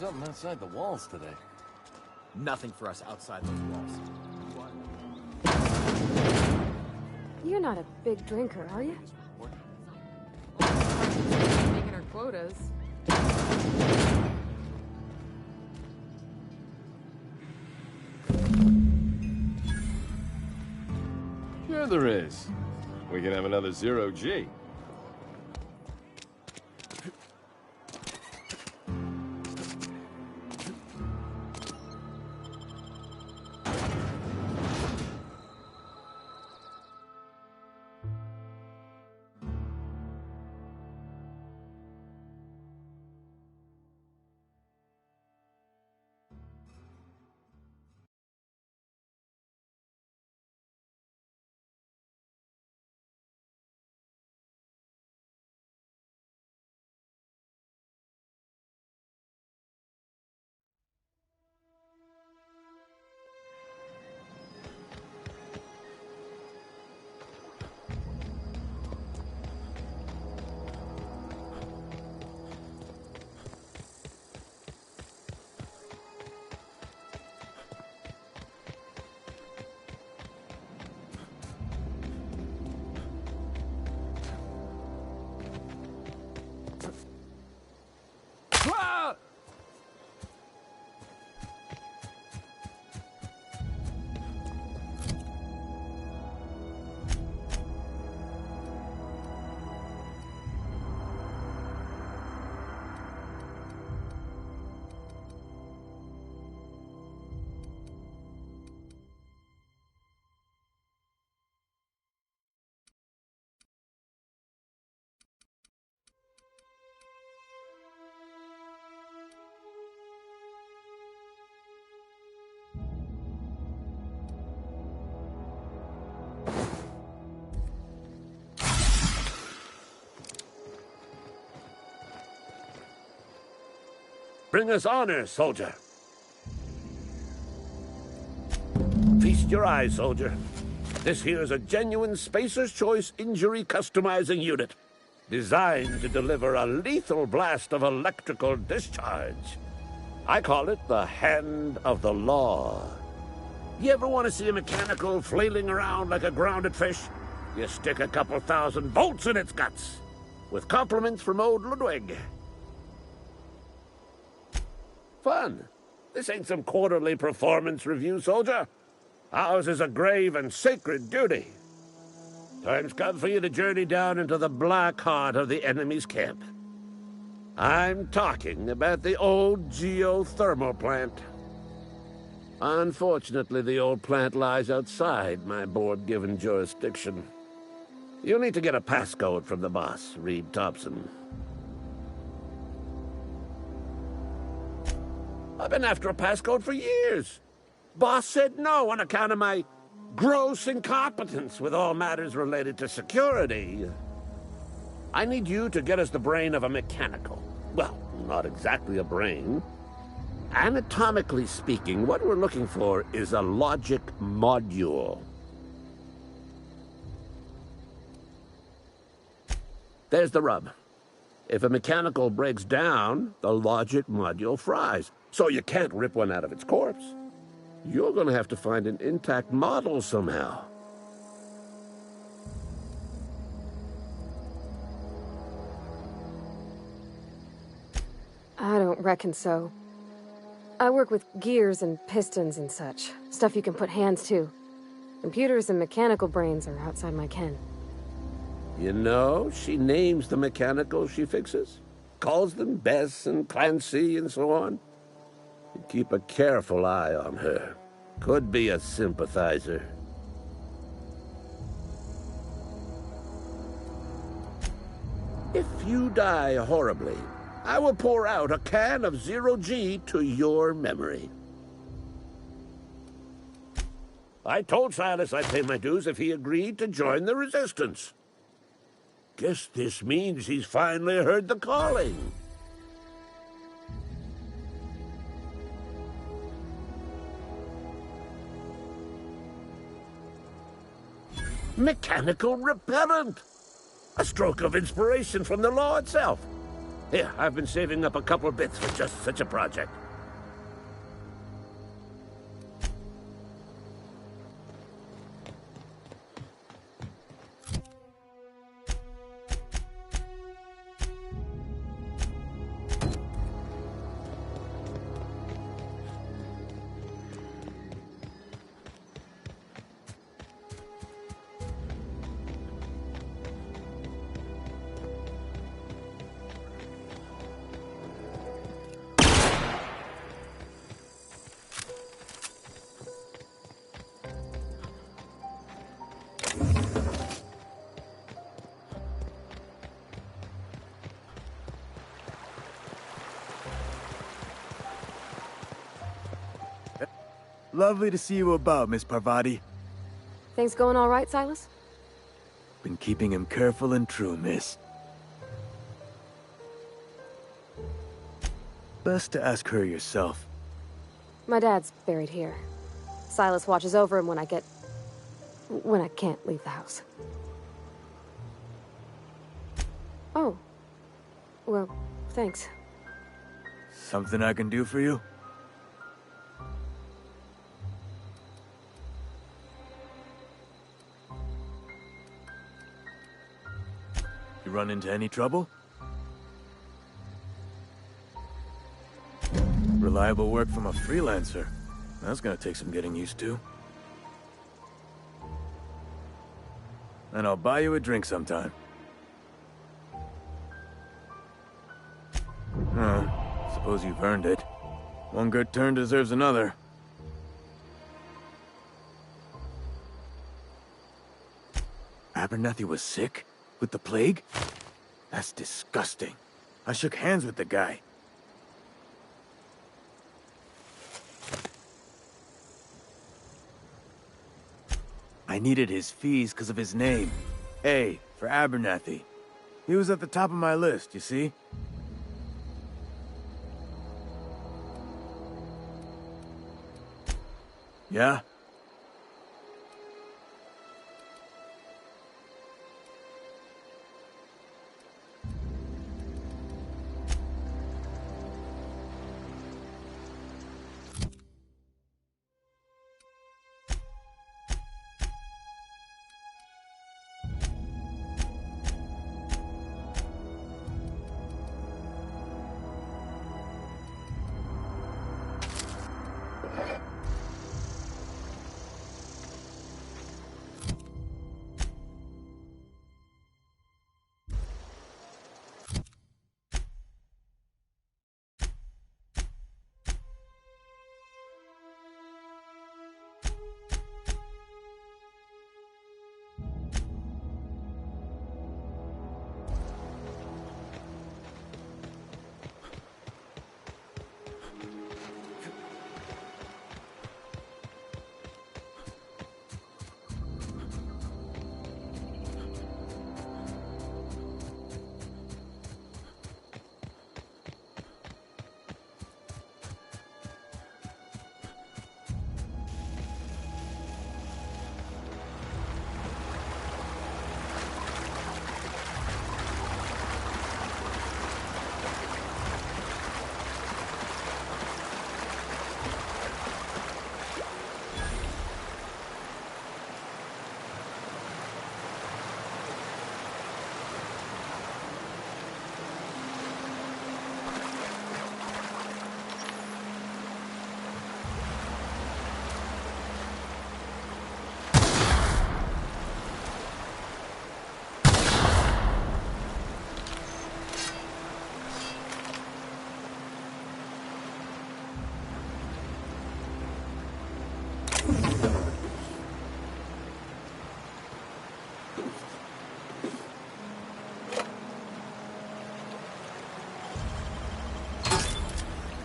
something outside the walls today. Nothing for us outside those walls. You're not a big drinker, are you? Making our quotas. Sure there is. We can have another zero-G. Bring us honor, soldier. Feast your eyes, soldier. This here's a genuine Spacer's Choice injury customizing unit, designed to deliver a lethal blast of electrical discharge. I call it the Hand of the Law. You ever want to see a mechanical flailing around like a grounded fish? You stick a couple thousand volts in its guts. With compliments from old Ludwig. Fun. This ain't some quarterly performance review, soldier. Ours is a grave and sacred duty. Time's come for you to journey down into the black heart of the enemy's camp. I'm talking about the old geothermal plant. Unfortunately, the old plant lies outside my board-given jurisdiction. You'll need to get a passcode from the boss, Reed Thompson. I've been after a passcode for years. Boss said no on account of my gross incompetence with all matters related to security. I need you to get us the brain of a mechanical. Well, not exactly a brain. Anatomically speaking, what we're looking for is a logic module. There's the rub. If a mechanical breaks down, the logic module fries. So you can't rip one out of its corpse. You're going to have to find an intact model somehow. I don't reckon so. I work with gears and pistons and such. Stuff you can put hands to. Computers and mechanical brains are outside my ken. You know, she names the mechanicals she fixes. Calls them Bess and Clancy and so on. You keep a careful eye on her. Could be a sympathizer. If you die horribly, I will pour out a can of zero-G to your memory. I told Silas I'd pay my dues if he agreed to join the Resistance. Guess this means he's finally heard the calling. Mechanical repellent! A stroke of inspiration from the law itself. Here, I've been saving up a couple of bits for just such a project. Lovely to see you about, Miss Parvati. Things going all right, Silas? Been keeping him careful and true, miss. Best to ask her yourself. My dad's buried here. Silas watches over him when I can't leave the house. Oh. Well, thanks. Something I can do for you? You run into any trouble? Reliable work from a freelancer. That's gonna take some getting used to. And I'll buy you a drink sometime. Suppose you've earned it. One good turn deserves another. Abernathy was sick? With the plague? That's disgusting. I shook hands with the guy. I needed his fees because of his name. A, for Abernathy. He was at the top of my list, you see? Yeah?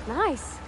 Nice.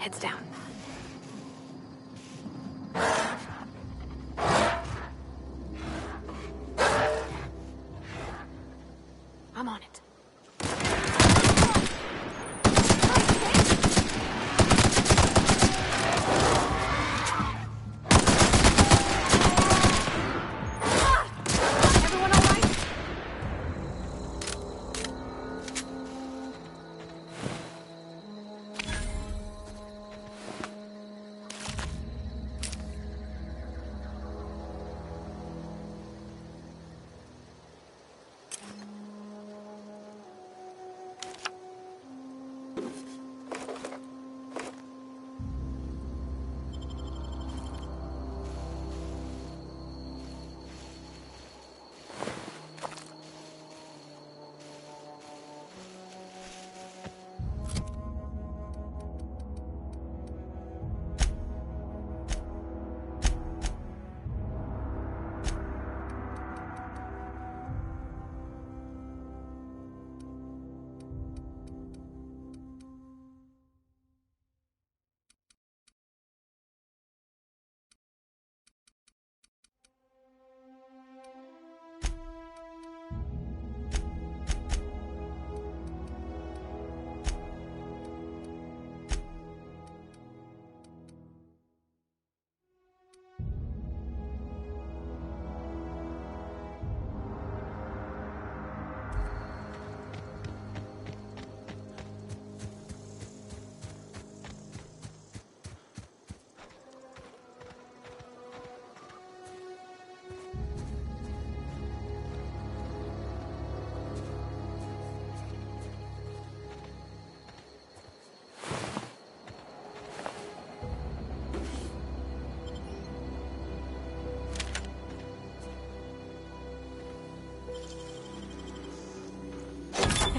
Heads down. I'm on it. Everyone all right?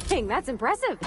Dang, that's impressive.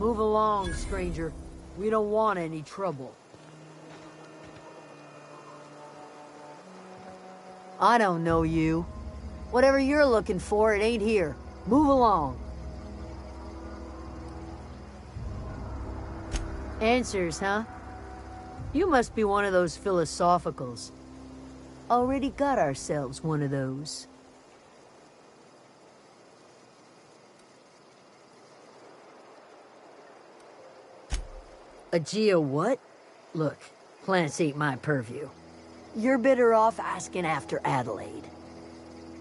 Move along, stranger. We don't want any trouble. I don't know you. Whatever you're looking for, it ain't here. Move along. Answers, huh? You must be one of those philosophicals. Already got ourselves one of those. A geo what? Look, plants ain't my purview. You're better off asking after Adelaide.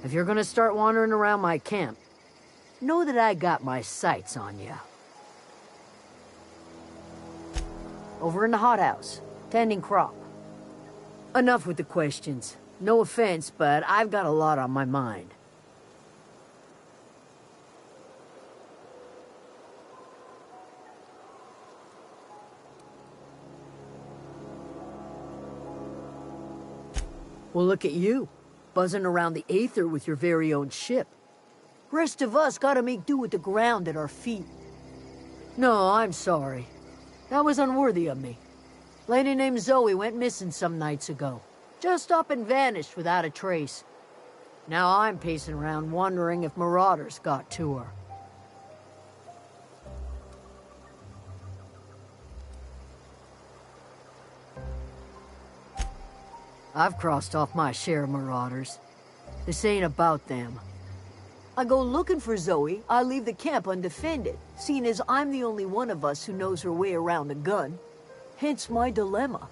If you're gonna start wandering around my camp, know that I got my sights on you. Over in the hothouse, tending crop. Enough with the questions. No offense, but I've got a lot on my mind. Well, look at you, buzzing around the Aether with your very own ship. Rest of us gotta make do with the ground at our feet. No, I'm sorry. That was unworthy of me. Lady named Zoe went missing some nights ago. Just up and vanished without a trace. Now I'm pacing around wondering if marauders got to her. I've crossed off my share of marauders. This ain't about them. I go looking for Zoe, I leave the camp undefended, seeing as I'm the only one of us who knows her way around a gun. Hence my dilemma.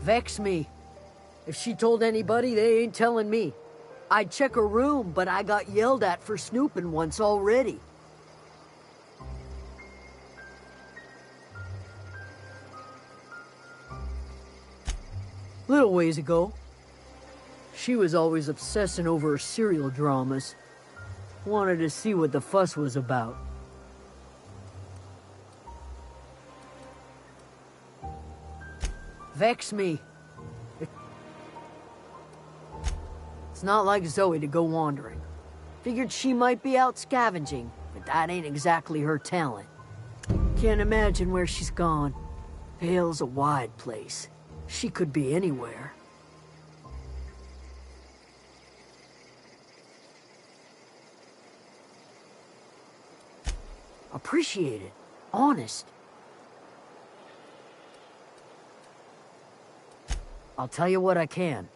Vex me. If she told anybody, they ain't telling me. I'd check her room, but I got yelled at for snooping once already. Little ways ago, she was always obsessing over her serial dramas. Wanted to see what the fuss was about. Vex me. It's not like Zoe to go wandering. Figured she might be out scavenging, but that ain't exactly her talent. Can't imagine where she's gone. Vale's a wide place. She could be anywhere. Appreciate it. Honest. I'll tell you what I can.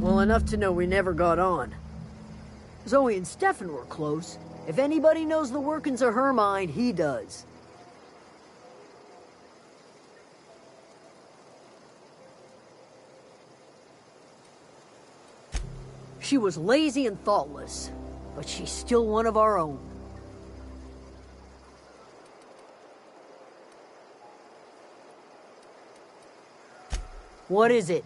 Well, enough to know we never got on. Zoe and Stefan were close. If anybody knows the workings of her mind, he does. She was lazy and thoughtless, but she's still one of our own. What is it?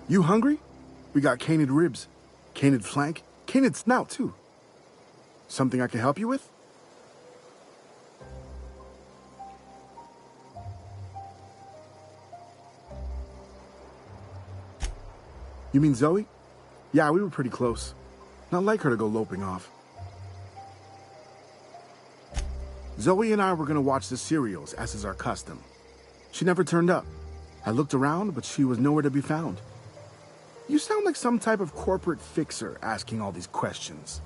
You hungry? We got canid ribs, canid flank, canid snout, too. Something I can help you with? You mean Zoe? Yeah, we were pretty close. Not like her to go loping off. Zoe and I were gonna watch the serials, as is our custom. She never turned up. I looked around, but she was nowhere to be found. You sound like some type of corporate fixer asking all these questions.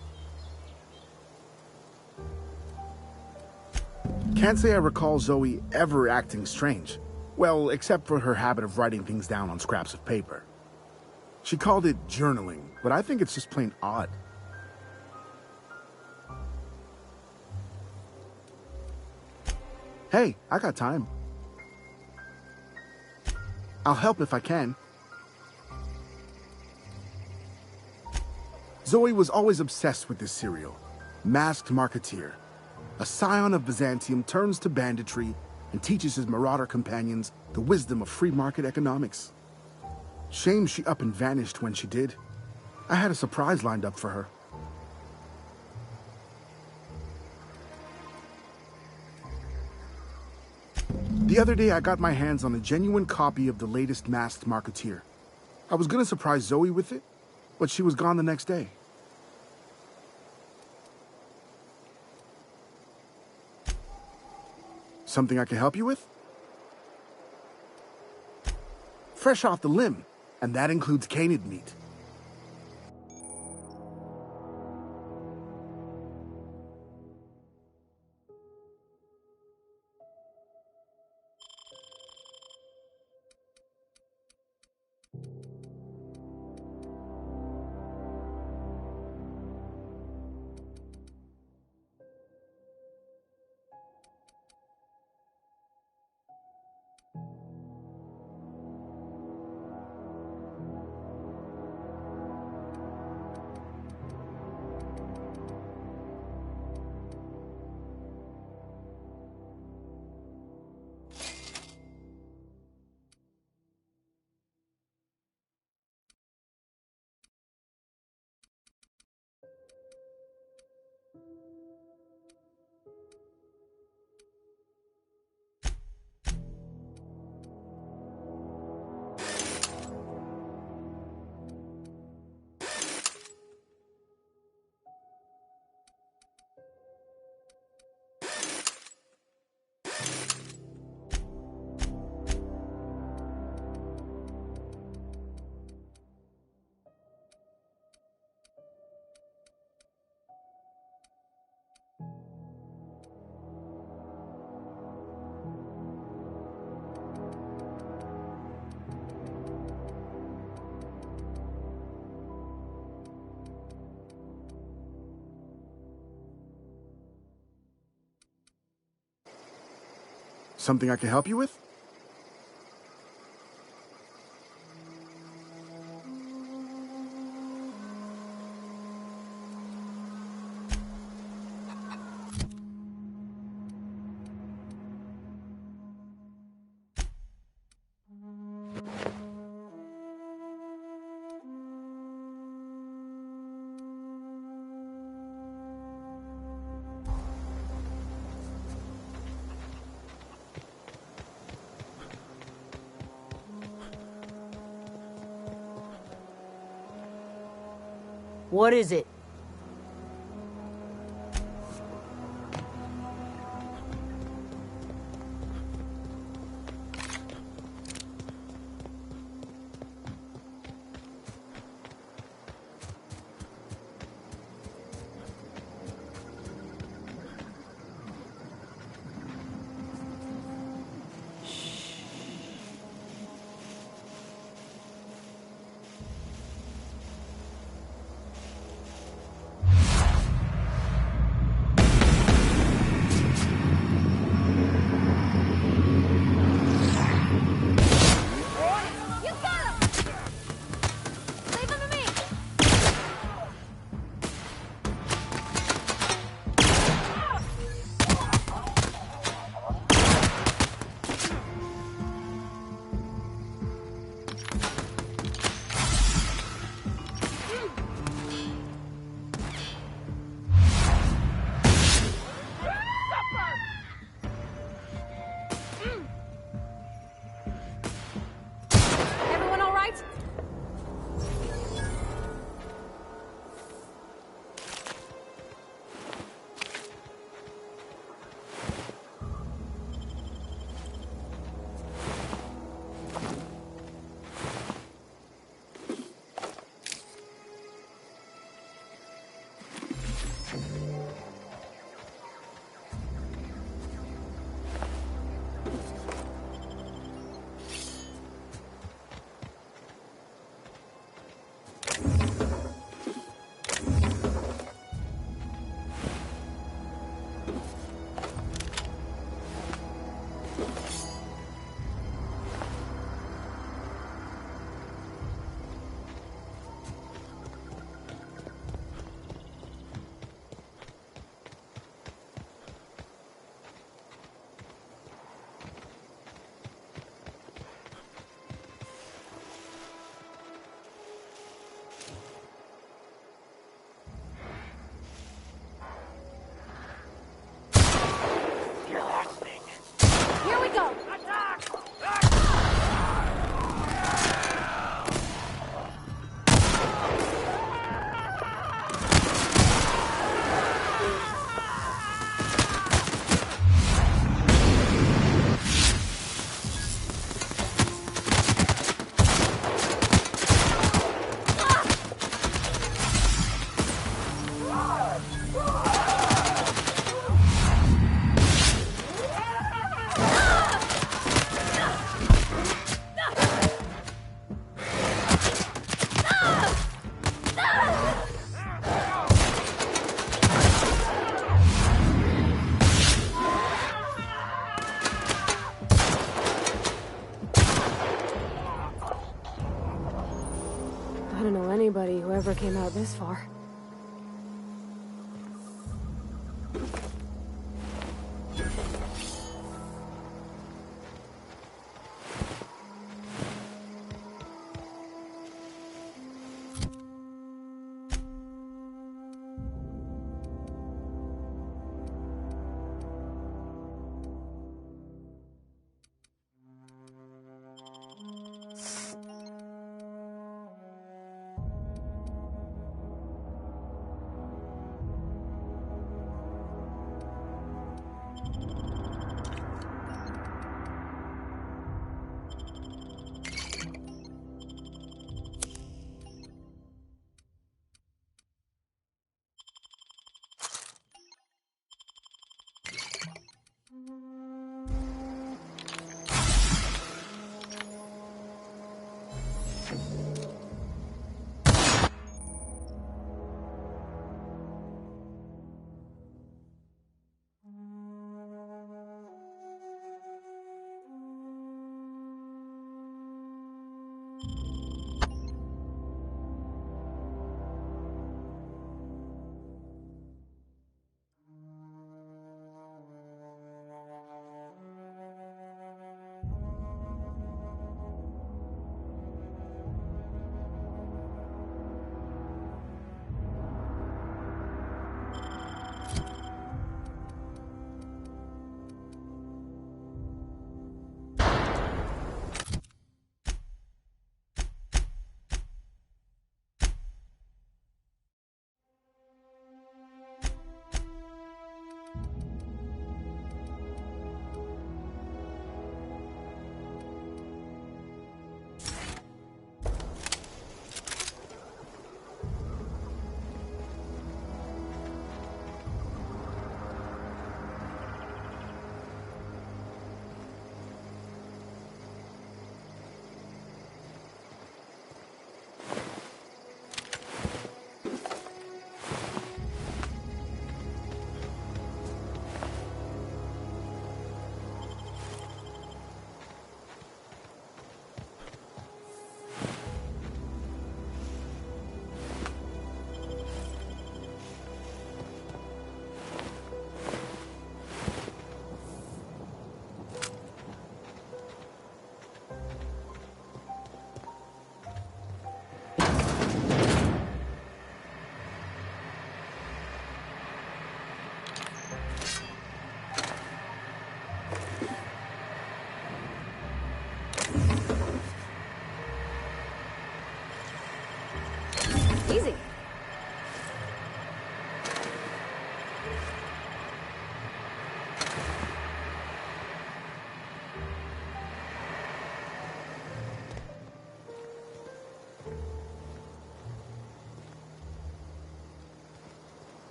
Can't say I recall Zoe ever acting strange. Well, except for her habit of writing things down on scraps of paper. She called it journaling, but I think it's just plain odd. Hey, I got time. I'll help if I can. Zoe was always obsessed with this serial, Masked Marketeer. A scion of Byzantium turns to banditry and teaches his marauder companions the wisdom of free market economics. Shame she up and vanished when she did. I had a surprise lined up for her. The other day, I got my hands on a genuine copy of the latest Masked Marketeer. I was gonna surprise Zoe with it, but she was gone the next day. Something I can help you with? Fresh off the limb, and that includes canid meat. Something I can help you with? What is it? Everyone all right? Here we go! I don't know anybody who ever came out this far.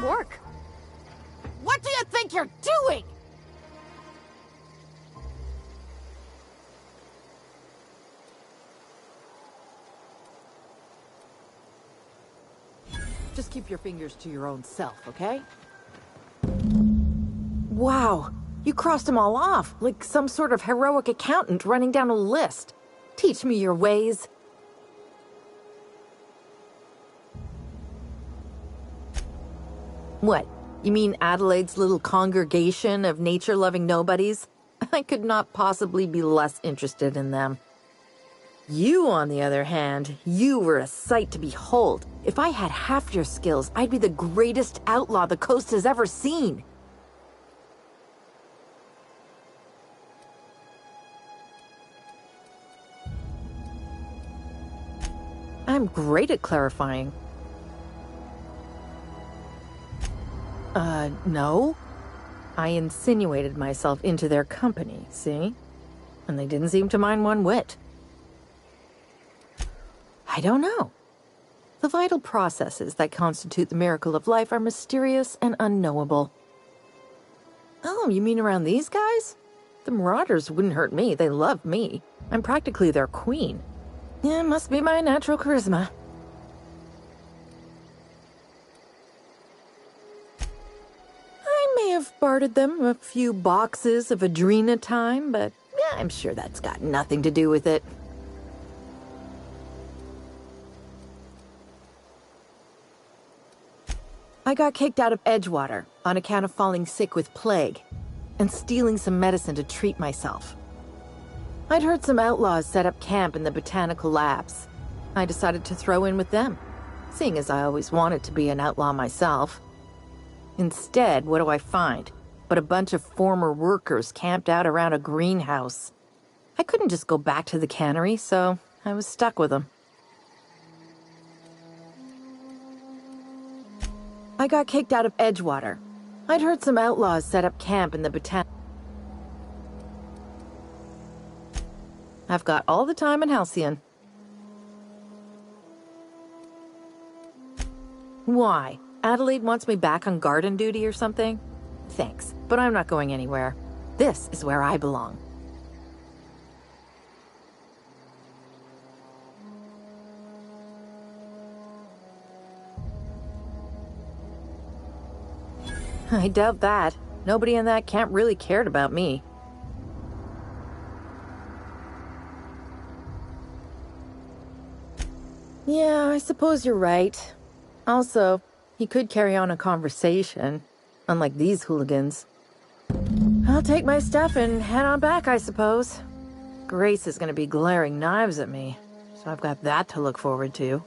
work. What do you think you're doing? Just keep your fingers to your own self, okay? Wow, you crossed them all off, like some sort of heroic accountant running down a list. Teach me your ways. What? You mean Adelaide's little congregation of nature-loving nobodies? I could not possibly be less interested in them. You, on the other hand, you were a sight to behold. If I had half your skills, I'd be the greatest outlaw the coast has ever seen. I'm great at clarifying. No. I insinuated myself into their company, see? And they didn't seem to mind one whit. I don't know. The vital processes that constitute the miracle of life are mysterious and unknowable. Oh, you mean around these guys? The Marauders wouldn't hurt me. They love me. I'm practically their queen. Yeah, must be my natural charisma. I may have bartered them a few boxes of Adrena time, but yeah, I'm sure that's got nothing to do with it. I got kicked out of Edgewater on account of falling sick with plague and stealing some medicine to treat myself. I'd heard some outlaws set up camp in the botanical labs. I decided to throw in with them, seeing as I always wanted to be an outlaw myself. Instead, what do I find? But a bunch of former workers camped out around a greenhouse. I couldn't just go back to the cannery, so I was stuck with them. I got kicked out of Edgewater. I'd heard some outlaws set up camp in the I've got all the time in Halcyon. Why? Adelaide wants me back on garden duty or something? Thanks, but I'm not going anywhere. This is where I belong. I doubt that. Nobody in that camp really cared about me. Yeah, I suppose you're right. Also, he could carry on a conversation, unlike these hooligans. I'll take my stuff and head on back, I suppose. Grace is going to be glaring knives at me, so I've got that to look forward to.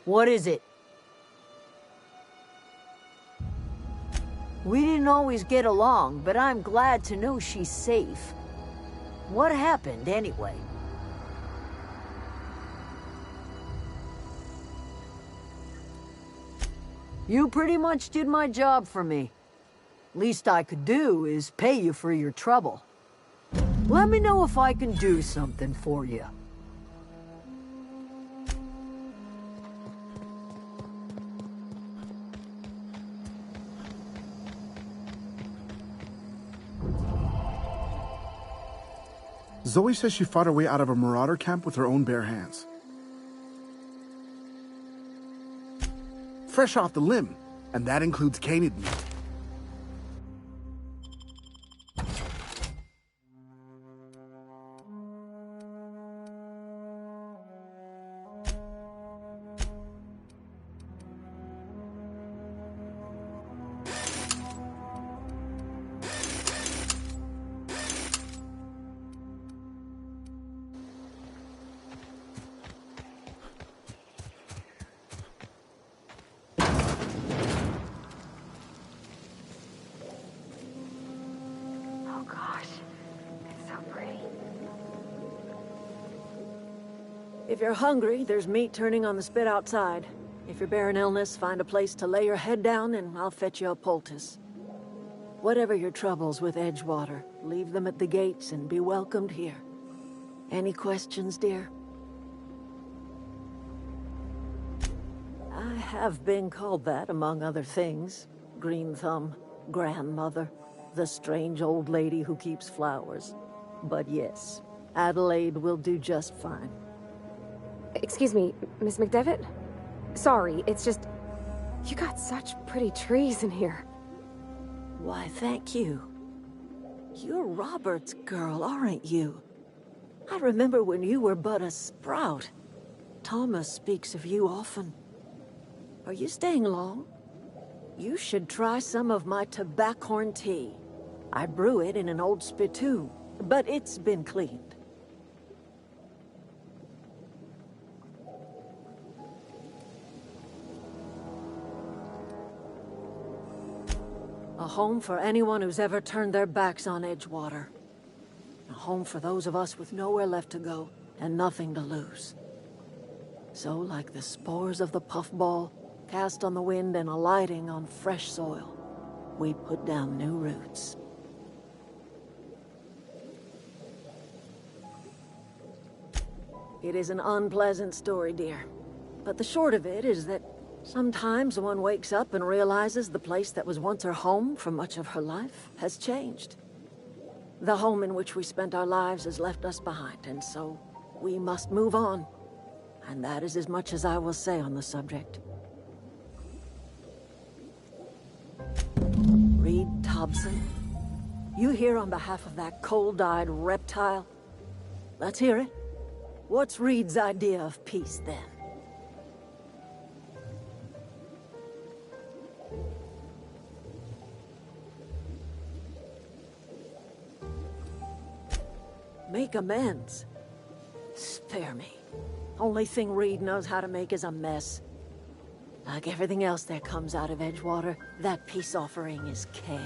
What is it? We didn't always get along, but I'm glad to know she's safe. What happened, anyway? You pretty much did my job for me. Least I could do is pay you for your trouble. Let me know if I can do something for you. Zoe says she fought her way out of a marauder camp with her own bare hands. Fresh off the limb, and that includes canid meat. If you're hungry, there's meat turning on the spit outside. If you're bearing illness, find a place to lay your head down and I'll fetch you a poultice. Whatever your troubles with Edgewater, leave them at the gates and be welcomed here. Any questions, dear? I have been called that, among other things. Green Thumb, grandmother, the strange old lady who keeps flowers. But yes, Adelaide will do just fine. Excuse me, Miss McDevitt? Sorry, it's just... You got such pretty trees in here. Why, thank you. You're Robert's girl, aren't you? I remember when you were but a sprout. Thomas speaks of you often. Are you staying long? You should try some of my tobaccorn tea. I brew it in an old spittoon, but it's been cleaned. A home for anyone who's ever turned their backs on Edgewater. A home for those of us with nowhere left to go and nothing to lose. So, like the spores of the puffball, cast on the wind and alighting on fresh soil, we put down new roots. It is an unpleasant story, dear. But the short of it is that sometimes one wakes up and realizes the place that was once her home for much of her life has changed. The home in which we spent our lives has left us behind, and so we must move on. And that is as much as I will say on the subject. Reed Thompson, you here on behalf of that cold-eyed reptile? Let's hear it. What's Reed's idea of peace, then? Make amends. Spare me. Only thing Reed knows how to make is a mess. Like everything else that comes out of Edgewater, that peace offering is canned.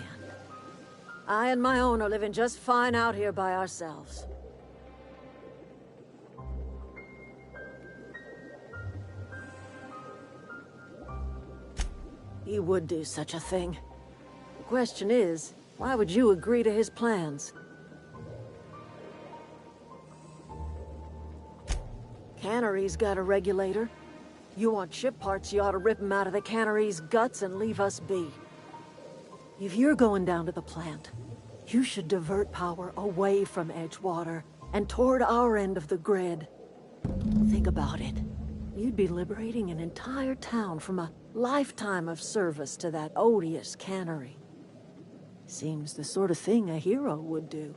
I and my own are living just fine out here by ourselves. He would do such a thing. The question is, why would you agree to his plans? Cannery's got a regulator. You want ship parts, you ought to rip them out of the cannery's guts and leave us be. If you're going down to the plant, you should divert power away from Edgewater and toward our end of the grid. Think about it. You'd be liberating an entire town from a lifetime of service to that odious cannery. Seems the sort of thing a hero would do.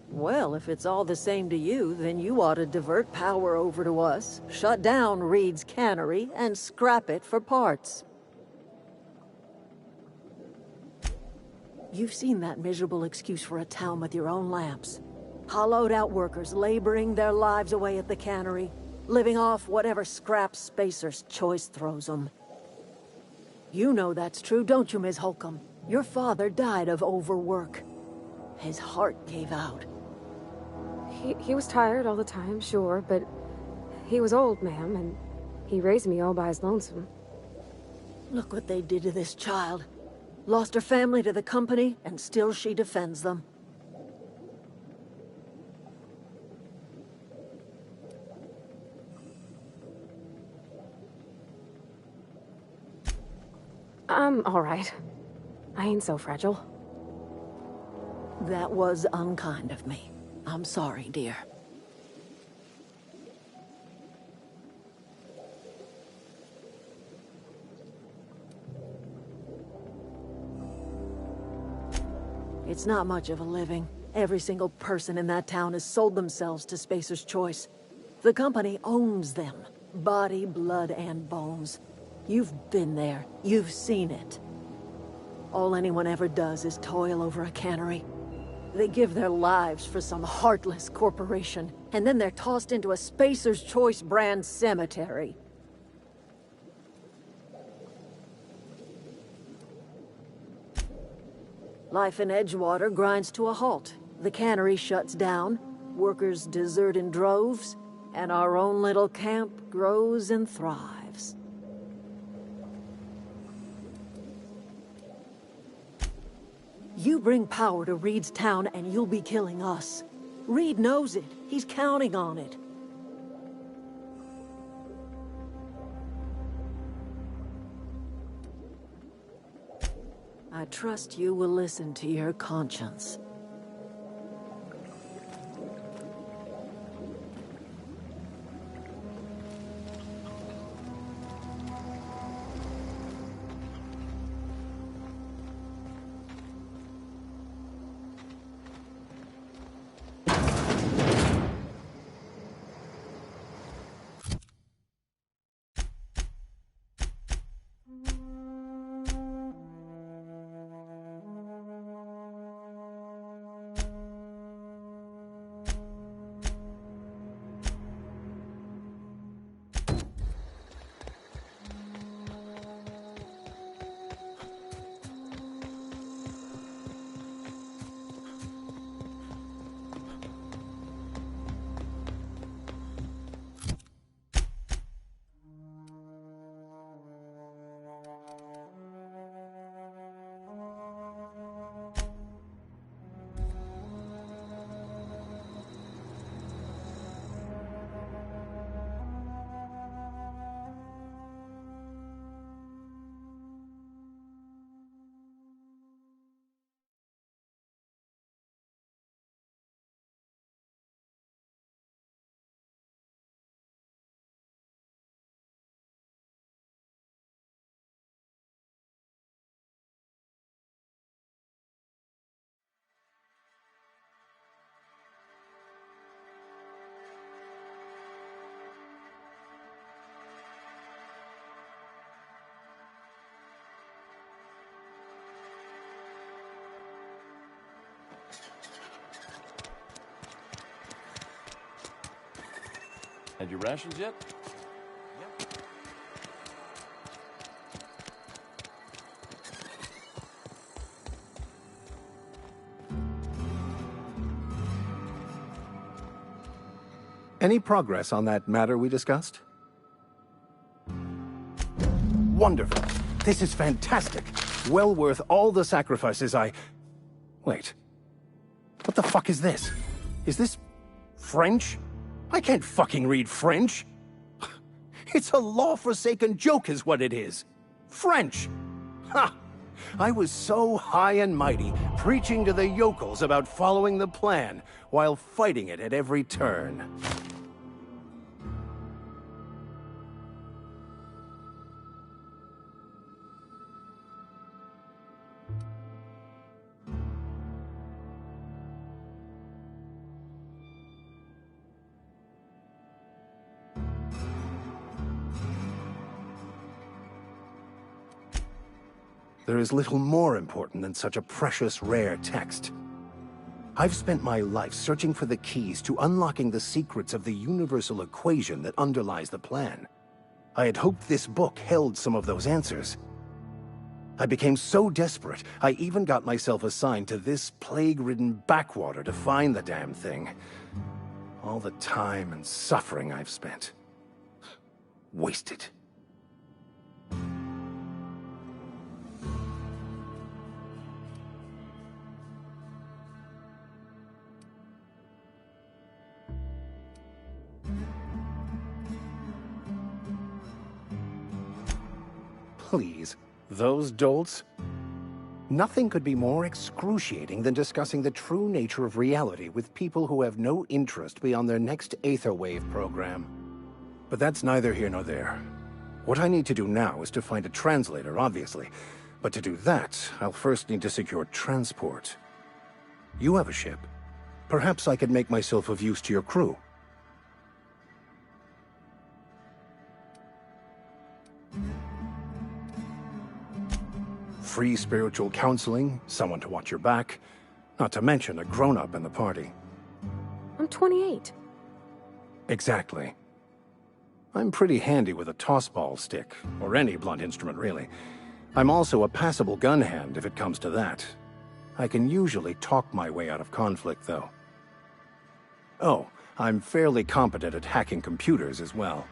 Well, if it's all the same to you, then you ought to divert power over to us, shut down Reed's cannery, and scrap it for parts. You've seen that miserable excuse for a town with your own lamps. Hollowed out workers laboring their lives away at the cannery, living off whatever scraps Spacer's Choice throws them. You know that's true, don't you, Ms. Holcomb? Your father died of overwork. His heart gave out. He was tired all the time, sure, but he was old, ma'am, and he raised me all by his lonesome. Look what they did to this child. Lost her family to the company, and still she defends them. I'm all right. I ain't so fragile. That was unkind of me. I'm sorry, dear. It's not much of a living. Every single person in that town has sold themselves to Spacer's Choice. The company owns them. Body, blood, and bones. You've been there. You've seen it. All anyone ever does is toil over a cannery. They give their lives for some heartless corporation, and then they're tossed into a Spacer's Choice brand cemetery. Life in Edgewater grinds to a halt. The cannery shuts down, workers desert in droves, and our own little camp grows and thrives. You bring power to Reed's town and you'll be killing us. Reed knows it. He's counting on it. I trust you will listen to your conscience. Had your rations yet? Any progress on that matter we discussed? Wonderful. This is fantastic. Well worth all the sacrifices Wait. What the fuck is this? Is this French? I can't fucking read French. It's a law-forsaken joke is what it is. French. Ha! I was so high and mighty, preaching to the yokels about following the plan, while fighting it at every turn. there is little more important than such a precious, rare text. I've spent my life searching for the keys to unlocking the secrets of the universal equation that underlies the plan. I had hoped this book held some of those answers. I became so desperate, I even got myself assigned to this plague-ridden backwater to find the damn thing. All the time and suffering I've spent. Wasted. Please, those dolts? Nothing could be more excruciating than discussing the true nature of reality with people who have no interest beyond their next Aetherwave program. But that's neither here nor there. What I need to do now is to find a translator, obviously. But to do that, I'll first need to secure transport. You have a ship. Perhaps I could make myself of use to your crew. Free spiritual counseling, someone to watch your back, not to mention a grown-up in the party. I'm 28. Exactly. I'm pretty handy with a tossball stick, or any blunt instrument, really. I'm also a passable gun hand if it comes to that. I can usually talk my way out of conflict, though. Oh, I'm fairly competent at hacking computers as well.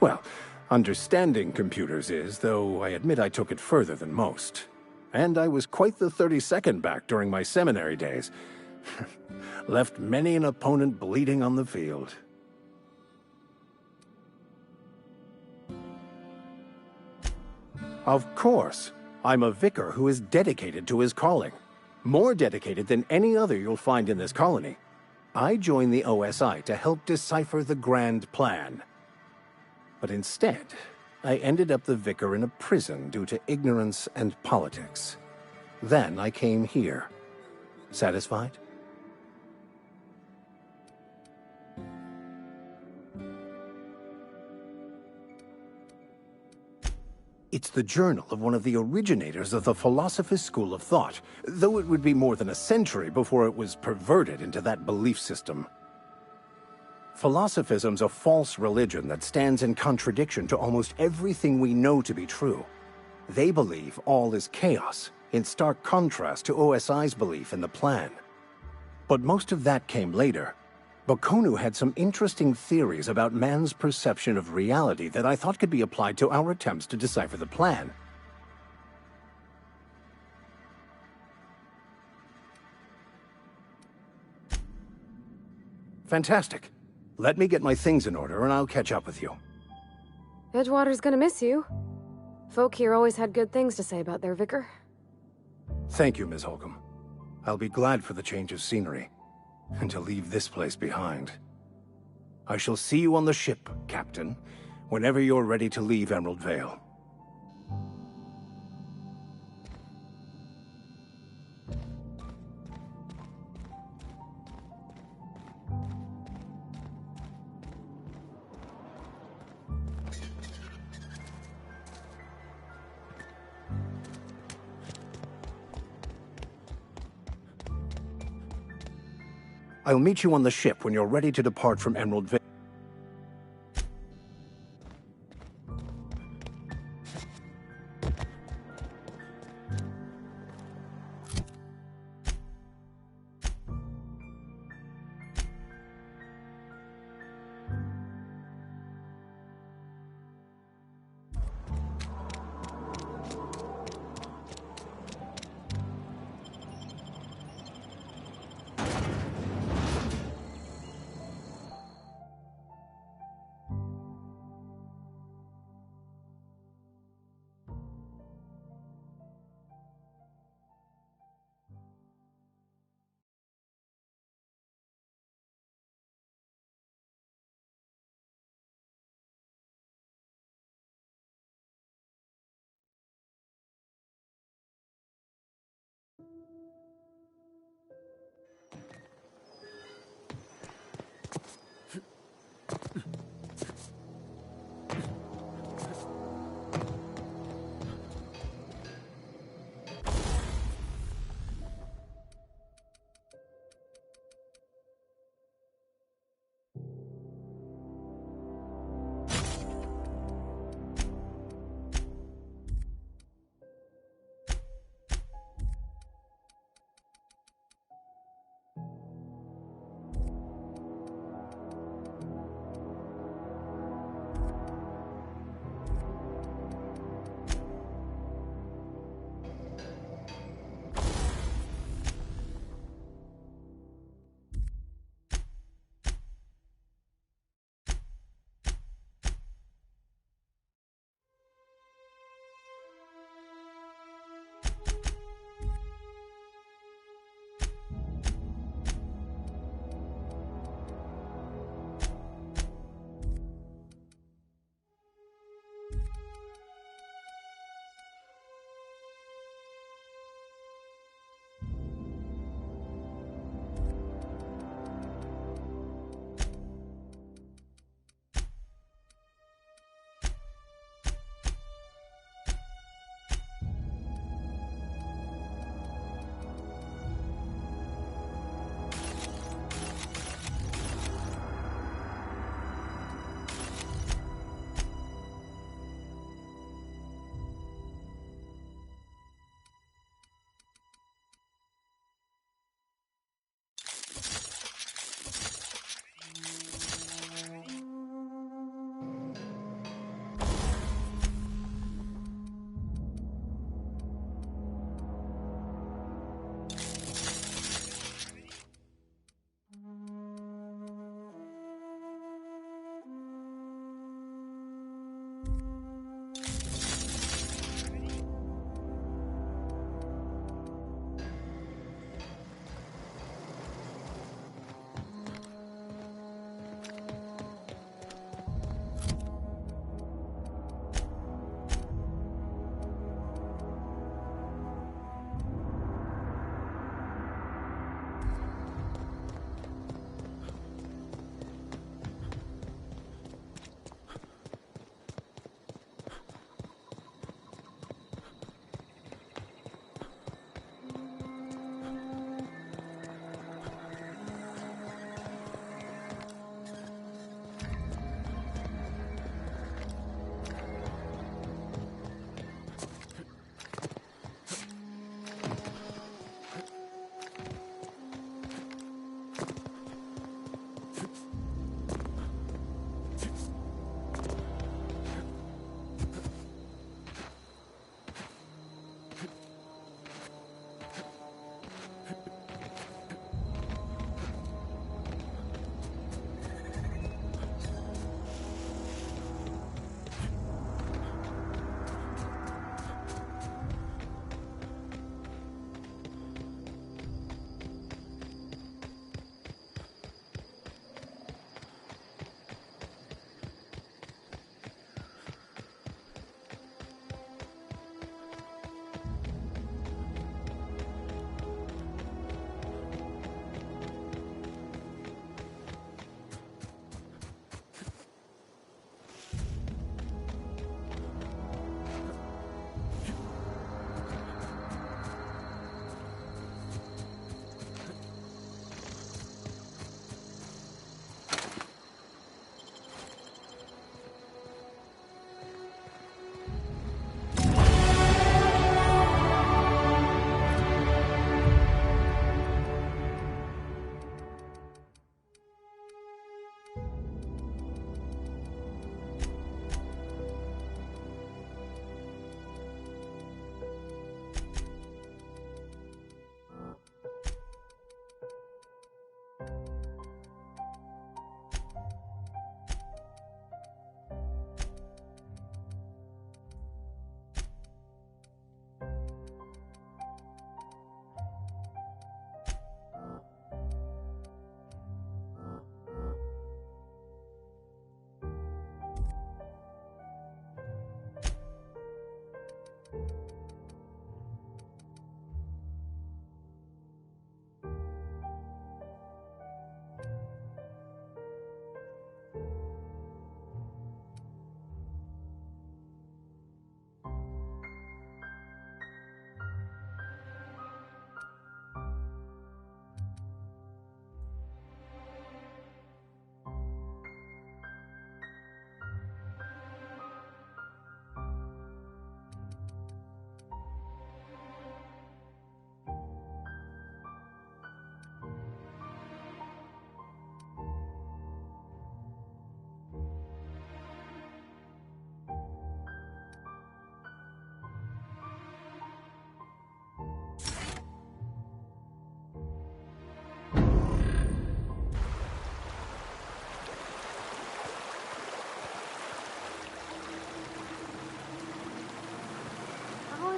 Well, understanding computers is, though I admit I took it further than most. And I was quite the 32nd back during my seminary days. Left many an opponent bleeding on the field. Of course, I'm a vicar who is dedicated to his calling. More dedicated than any other you'll find in this colony. I joined the OSI to help decipher the grand plan. But instead, I ended up the vicar in a prison due to ignorance and politics. Then I came here. Satisfied? It's the journal of one of the originators of the Philosopher's School of Thought, though it would be more than a century before it was perverted into that belief system. Philosophism's a false religion that stands in contradiction to almost everything we know to be true. They believe all is chaos, in stark contrast to OSI's belief in the plan. But most of that came later. Bokonu had some interesting theories about man's perception of reality that I thought could be applied to our attempts to decipher the plan. Fantastic. Let me get my things in order and I'll catch up with you. Edgewater's gonna miss you. Folk here always had good things to say about their vicar. Thank you, Ms. Holcomb. I'll be glad for the change of scenery, and to leave this place behind. I shall see you on the ship, Captain, whenever you're ready to leave Emerald Vale. I'll meet you on the ship when you're ready to depart from Emerald Vale.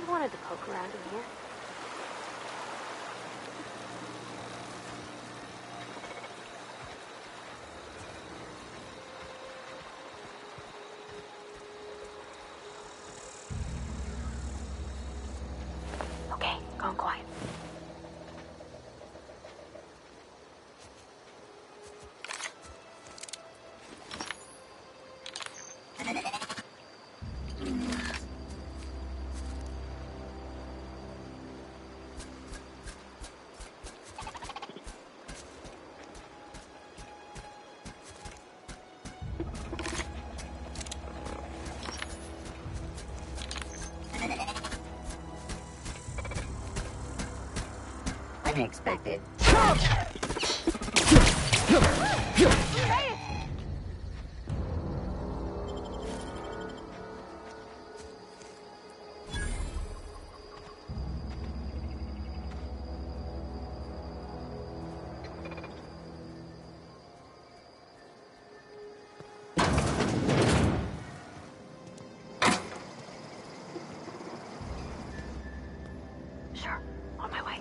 always wanted to poke around in here. Okay, going quiet. Unexpected. Sure, on my way.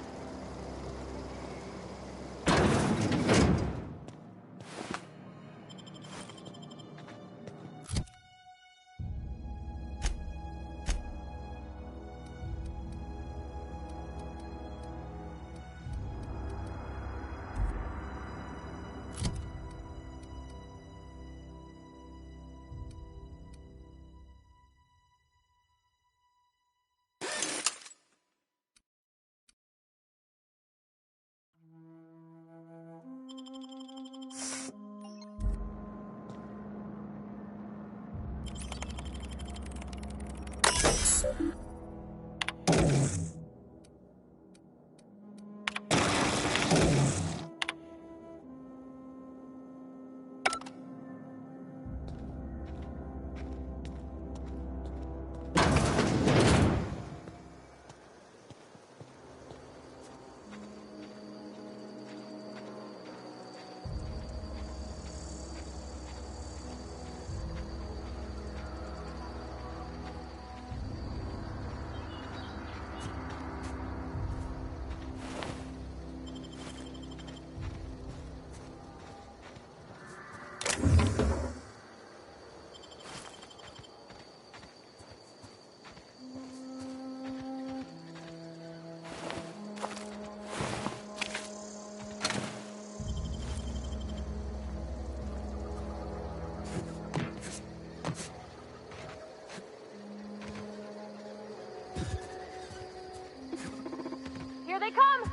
Here they come!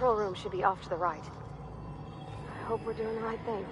control room should be off to the right. I hope we're doing the right thing.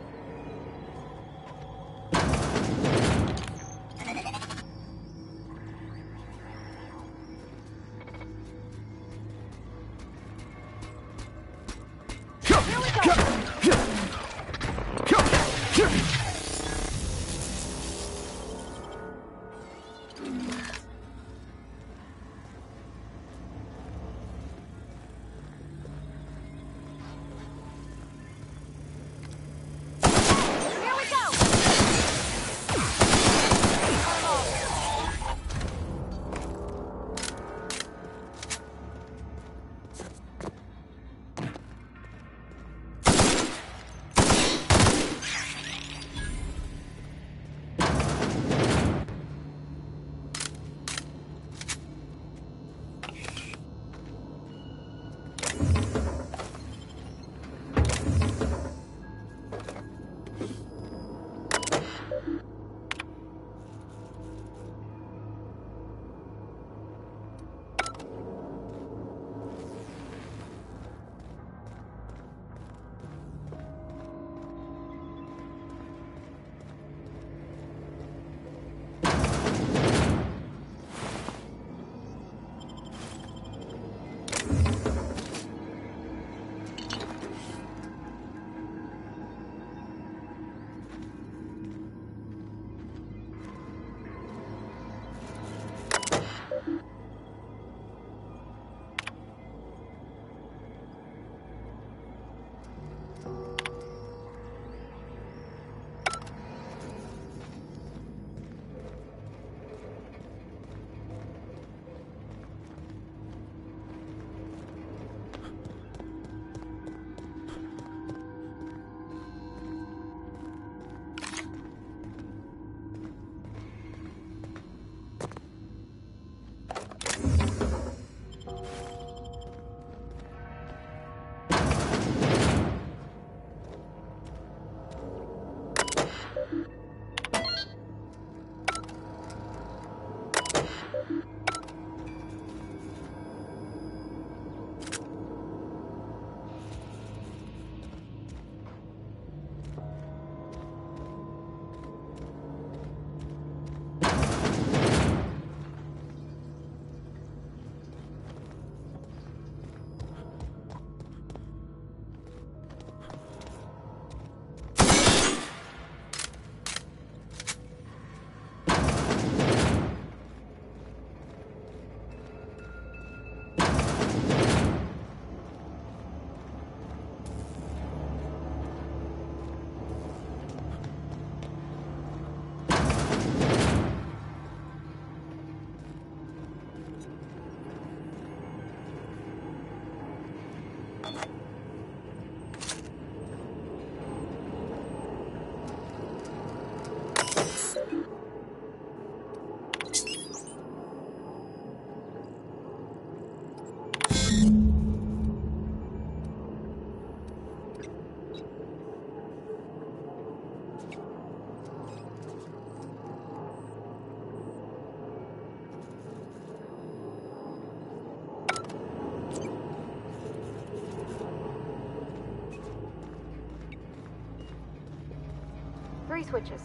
Three switches.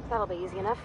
That'll be easy enough.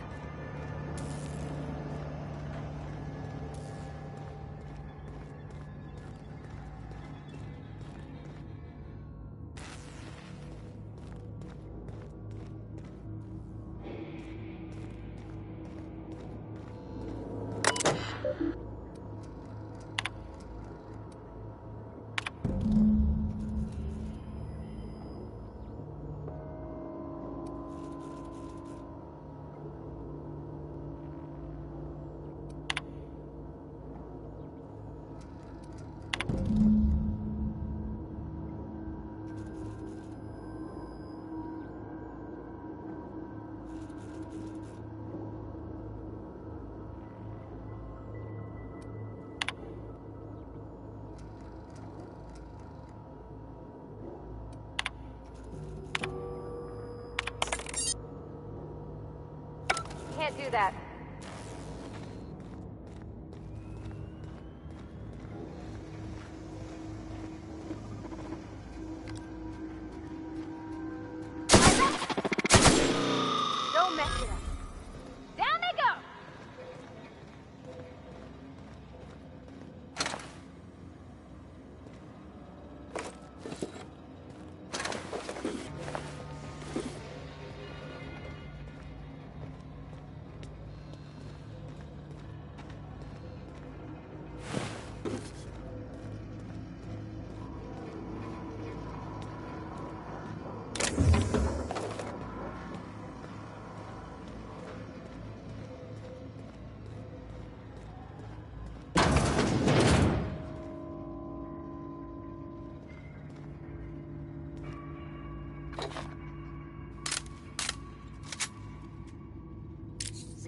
Can't do that.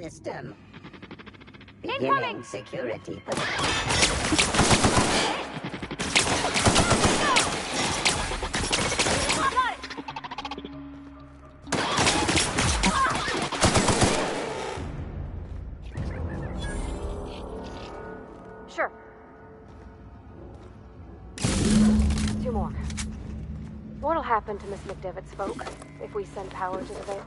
system. Beginning security. Sure. 2 more. What'll happen to Miss McDevitt's folk if we send power to the Vale?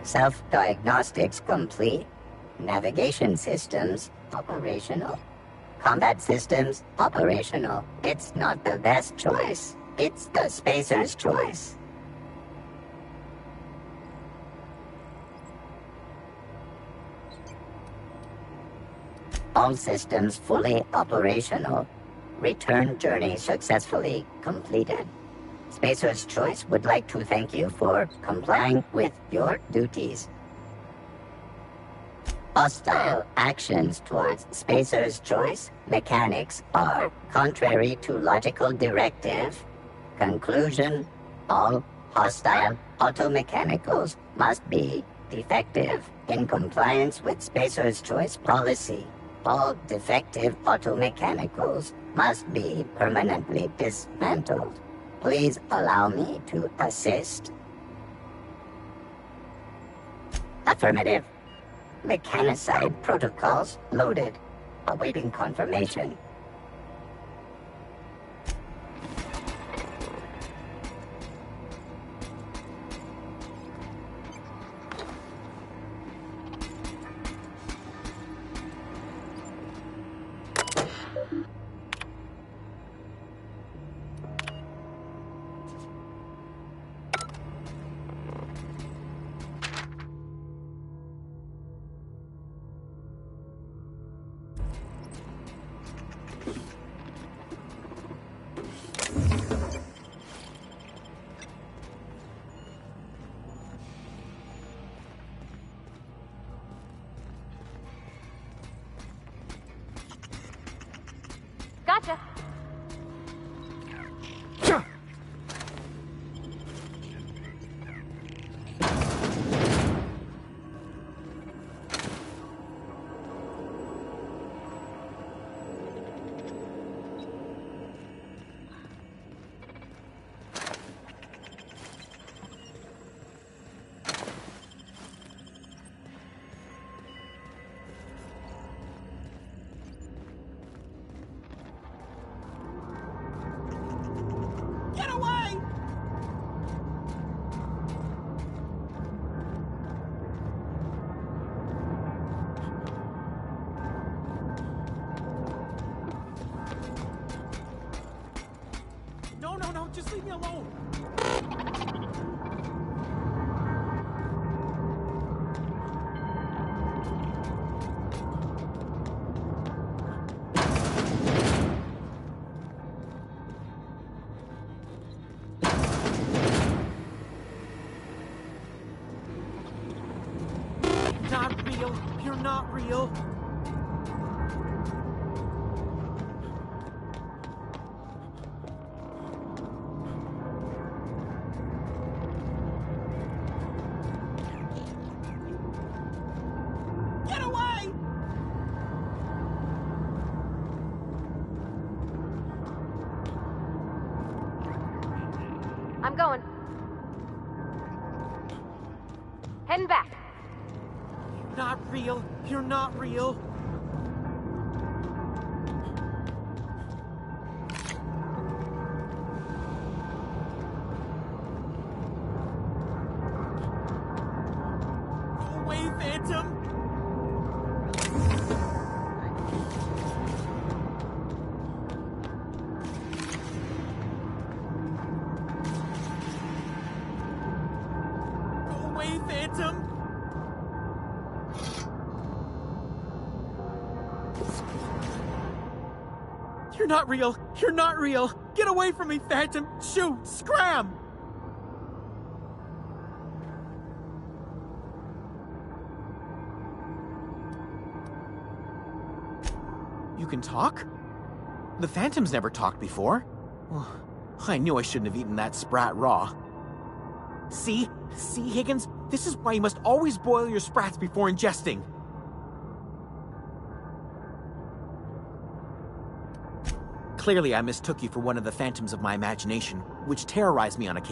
Self-diagnostics complete. Navigation systems operational. Combat systems operational. It's not the best choice. It's the Spacer's choice. All systems fully operational. Return journey successfully completed. Spacer's Choice would like to thank you for complying with your duties. Hostile actions towards Spacer's Choice mechanics are contrary to logical directive. Conclusion: all hostile automechanicals must be defective in compliance with Spacer's Choice policy. All defective automechanicals must be permanently dismantled. Please allow me to assist. Affirmative. Mechanicide protocols loaded. Awaiting confirmation. Gotcha. No, just leave me alone. Not real. You're not real. I'm going. Heading back. Not real. You're not real. Go away, Phantom. Phantom? You're not real. You're not real. Get away from me, Phantom. Shoot. Scram. You can talk? The Phantoms never talked before. Well, I knew I shouldn't have eaten that sprat raw. See? See, Higgins? This is why you must always boil your sprats before ingesting. Clearly, I mistook you for one of the phantoms of my imagination, which terrorized me on occasion.